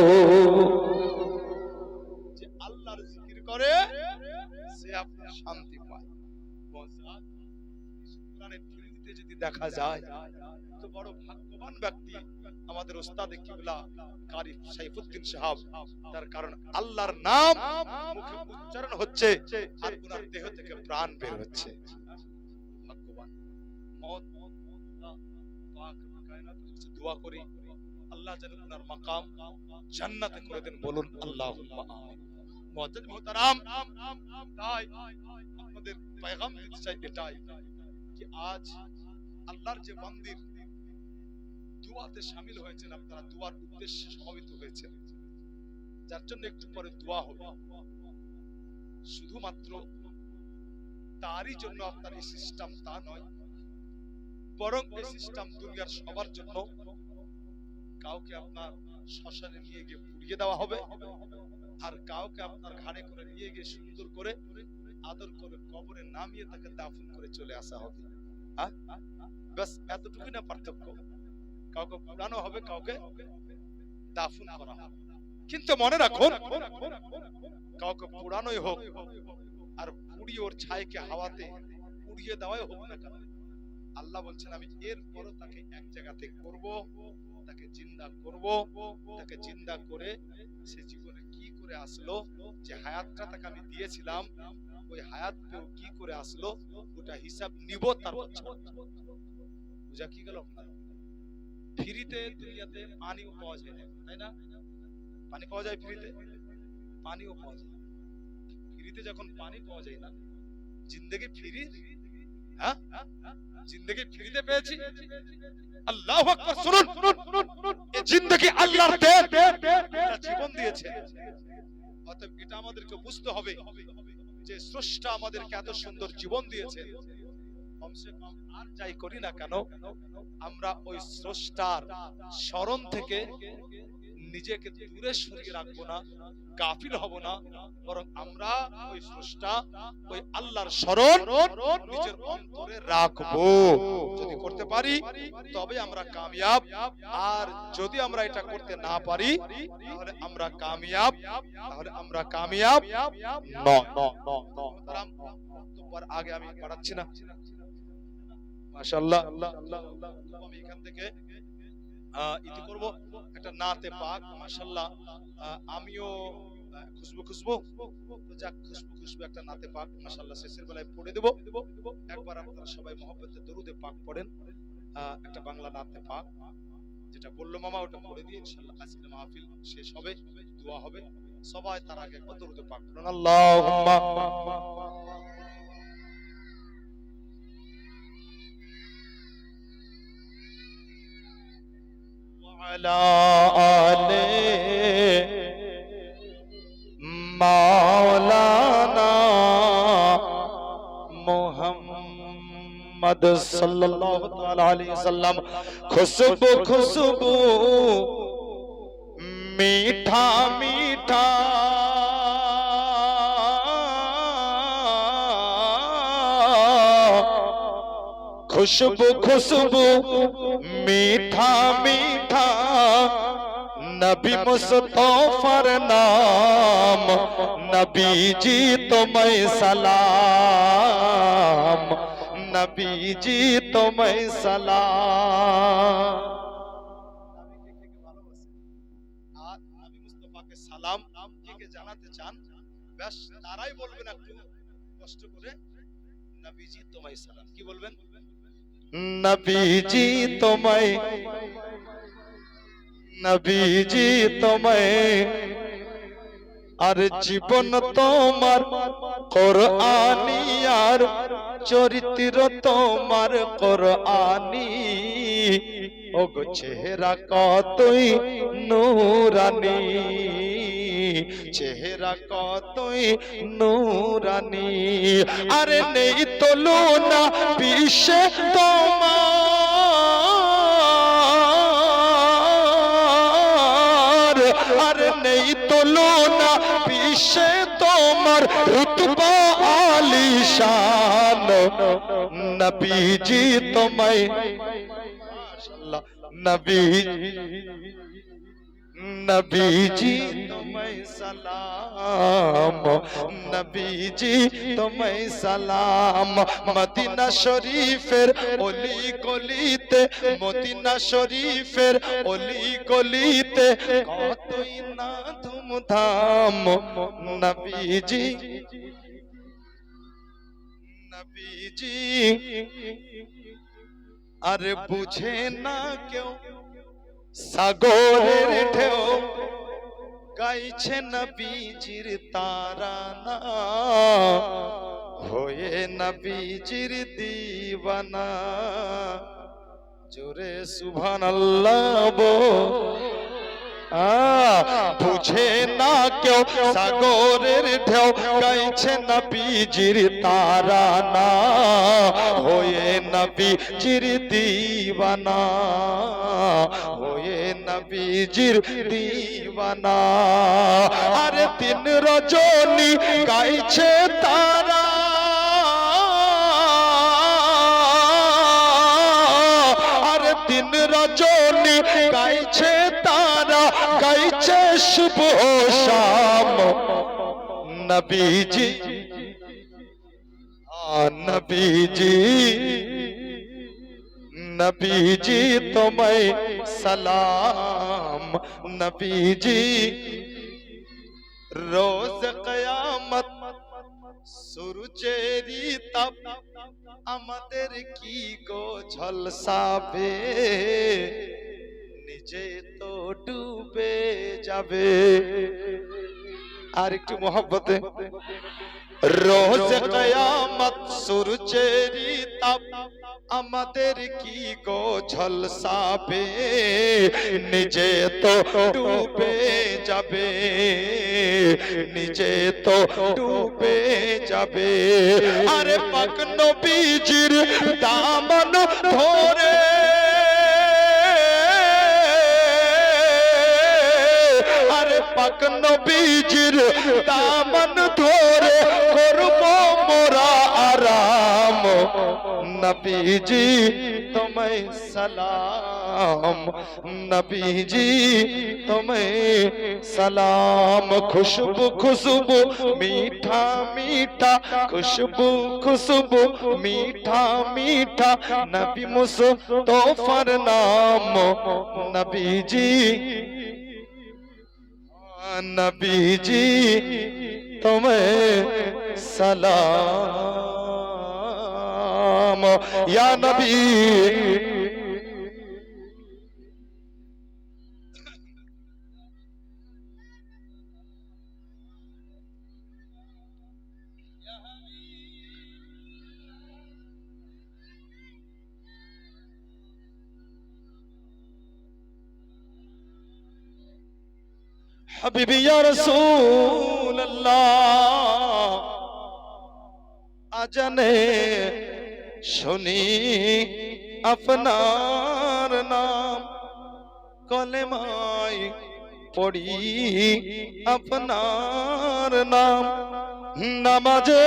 যে আল্লাহর জিকির করে সে আপনার শান্তি পায়। কোরআনে পৃথিবীতে যদি দেখা যায় তো বড় ভাগ্যবান ব্যক্তি আমাদের ওস্তাদ কিবলা কারি সাইফুদ্দিন সাহেব। তার কারণ আল্লাহর নাম মুখে উচ্চারণ হচ্ছে আর ওনার দেহ থেকে প্রাণ বের হচ্ছে। ভাগ্যবান। মওত পাক কায়নাতের কাছে দোয়া করি আল্লাহ যেন ওনার মাকাম জান্নাতে করে দেন, বলুন আল্লাহুম্মা আমিন। মুআজ্জাজ মুহতারাম, তাই আপনাদের পয়গাম দিতে চাই এটাই যে আজ আল্লাহর যে বান্দির দুয়াতে শামিল হয়েছেন, আপনারা দুয়ার উদ্দেশ্যে সমবেত হয়েছেন, যার জন্য একটু পরে দোয়া হবে। শুধুমাত্র তারই জন্য আপনার এই সিস্টেম তা নয়, বরং এই সিস্টেম দুনিয়ার সবার জন্য। কাউকে আপনার শ্মশানে নিয়ে গিয়ে পুড়িয়ে দেওয়া হবে, আর কাউকে আপনার ঘাড়ে করে নিয়ে গিয়ে সুন্দর করে আদর করে কবরে নামিয়ে তাকে দাফন করে চলে আসা হবে। ব্যাস এতটুকুই না পার্থক্য। কাউকে পুরানো হবে, কাউকে দাফন করা হবে। কিন্তু মনে রাখুন, কাউকে পুরানোই হোক আর পুড়িয়ে ওর ছাইকে হাওয়াতে উড়িয়ে দেওয়াই হোক না কেন, আল্লাহ বলছেন আমি এরপরও তাকে এক জায়গাতে করব, তাকে জিন্দা করব। তাকে জিন্দা করে সে জীবনে কি করে আসলো, যে হায়াতটা তাকে আমি দিয়েছিলাম ওই হায়াত পেও কি করে আসলো ওটা হিসাব নিব। তার বুঝা কি গেল আপনার? ফ্রিতে দুনিয়াতে পানিও পাওয়া যায় না, তাই না? পানি পাওয়া যায় ফ্রিতে, পানিও পাওয়া যায় ফ্রিতে। যখন পানি পাওয়া যায় না, জিন্দেগি ফ্রি, হ্যাঁ জিন্দেগি ফ্রিতে পেয়েছি। আল্লাহু আকবার। শুনুন, এই জিন্দেগি আল্লাহর দেন, এটা জীবন দিয়েছে। অতএব এটা আমাদেরকে বুঝতে হবে যে স্রষ্টা আমাদেরকে এত সুন্দর জীবন দিয়েছে। কমসে কম আর যাই করি না কেন, আমরা ওই স্রষ্টার স্মরণ থেকে নিজেকে দূরে সরিয়ে রাখবো না, গাফিল হব না, বরং আমরা ওই স্রষ্টা ওই আল্লাহর স্মরণ নিজের অন্তরে রাখবো। যদি করতে পারি তবে আমরা কামিয়াব, আর যদি আমরা এটা করতে না পারি তাহলে আমরা কামিয়াব, নয়। আগে আমি বাড়াচ্ছি না, মাশাআল্লাহ। আমি এখান থেকে ইতি করব একটা নাতে পাক, মাশাআল্লাহ। আমিও খুশবু তো যাক, খুশবু একটা নাতে পাক মাশাআল্লাহ শেষের বেলায় পড়ে দেব। একবার আপনারা সবাই মহব্বতে দরুদে পাক পড়েন, একটা বাংলা নাতে পাক, যেটা বললো মামা ওটা পড়ে দিয়ে ইনশাআল্লাহ আজকের মাহফিল শেষ হবে, দোয়া হবে। সবাই তার আগে একবার দরুদে পাক পড়েন। আল্লাহুম্মা আলা আলে মাওলানা মুহাম্মদ সাল্লাল্লাহু তাআলা আলাইহি ওয়াসাল্লাম। খুশবু খুশবু मीठा मीठा खुशबू खुशबू मीठा मीठा नबी मुस्तफार नाम नबी जी तुम्हें सलाम नबी जी तुम्हें सलाम। সালাম কে জানাতে চান, ব্যাস তারাই বলবেন একটু কষ্ট করে নবীজি তোমায় সালাম। কি বলবেন? নবীজি তোমায়, নবীজি তোমায়, আর জীবন তোমার কোরআনি, আর চরিত্র তোমার কোরআনি, ওগো চেহারা কতই নূরানি, চেহারা কতই নূরানি, আরে নেই তুলনা বিশ্বে তোমার, আরে নেই তুলনা বিশ্বে তোমার, রুতবা আলিশান নবীজি তোমায়, নবী नबीजी तुम्हें सलाम, नबीजी तुम्हें सलाम। मदीना शरीफेर ओली गलिते, मदीना शरीफेर ओली गलिते कतई ना धूमधाम। नबीजी नबीजी अरे बुझे ना क्यों সাগরের ঢেউ গাইছে নবীজির তারানা, হয়ে নবীজির দিওয়ানা। জোরে সুবহানাল্লাহ বল। বুঝে না কেউ সাগরের ঢেউ গাইছে নবীজির তারানা, হয়ে নবীজির দিওয়ানা, হয়ে নবীজির দিওয়ানা। আরে তিন রজনী গাইছে তারা, আরে তিন রজনী গাইছে তারা, গাইছে শুভ শাম। নবীজি নবীজি नबीजी तुम्हें सलाम, नबीजी रोज कयामत सूरजेरी तप আমাদের কি গো ঝলসাবে, নিজে তো ডুবে যাবে। আর একটু মোহব্বতে। রোজ কিয়ামত সূর্যেরি তাপ আমাদের কি গো ঝলসাবে, নিজে তো ডুবে যাবে, নিজে তো ডুবে যাবে। আরে পাক নবীজির দামন ধরে, আরে পাক নবীজির দামন ধরে করব মোরা আরাম। नबीजी तुम्हें सलाम, नबीजी तुम्हें सलाम। खुशबू खुशबू मीठा मीठा, खुशबू खुशबू मीठा मीठा, नबी मुस्तफार नाम। नबीजी नबीजी तुम्हें सलाम या नबी। हबीबी या रसूल अल्लाह, आजने শুনি আপনার নাম, কলেমায় পড়ি আপনার নাম, নামাজে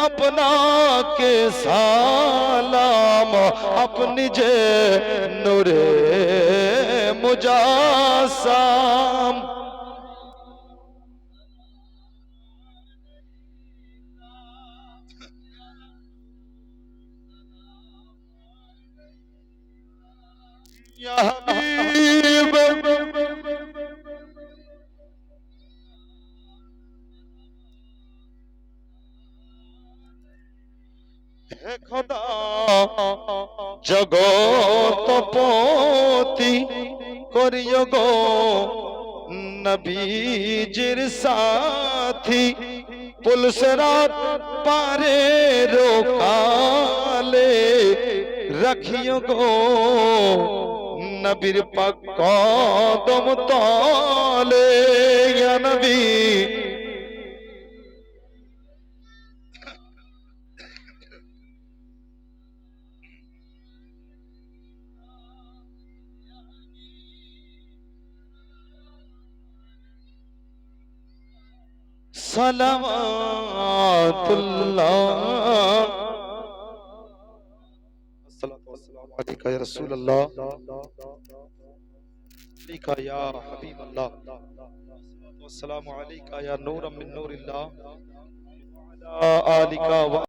আপনাকে সালাম, আপনি যে নূরে মুজাসসাম। या हबीब हे खुदा जगतपति करियो गो नबीजिर साथी, पुलसरात पारे रोकाले रखियो गो नबीर पाक कदम तले। या नबी सलावतुल्लाह अस्सलातु वस्सलामु अलैका या रसूल अल्लाह। আলাইকা ইয়া হাবিবাল্লাহ, ওয়া আসসালামু আলাইকা ইয়া নূরাম মিন নূরিল্লাহ, ওয়া আলা আলিকা ওয়া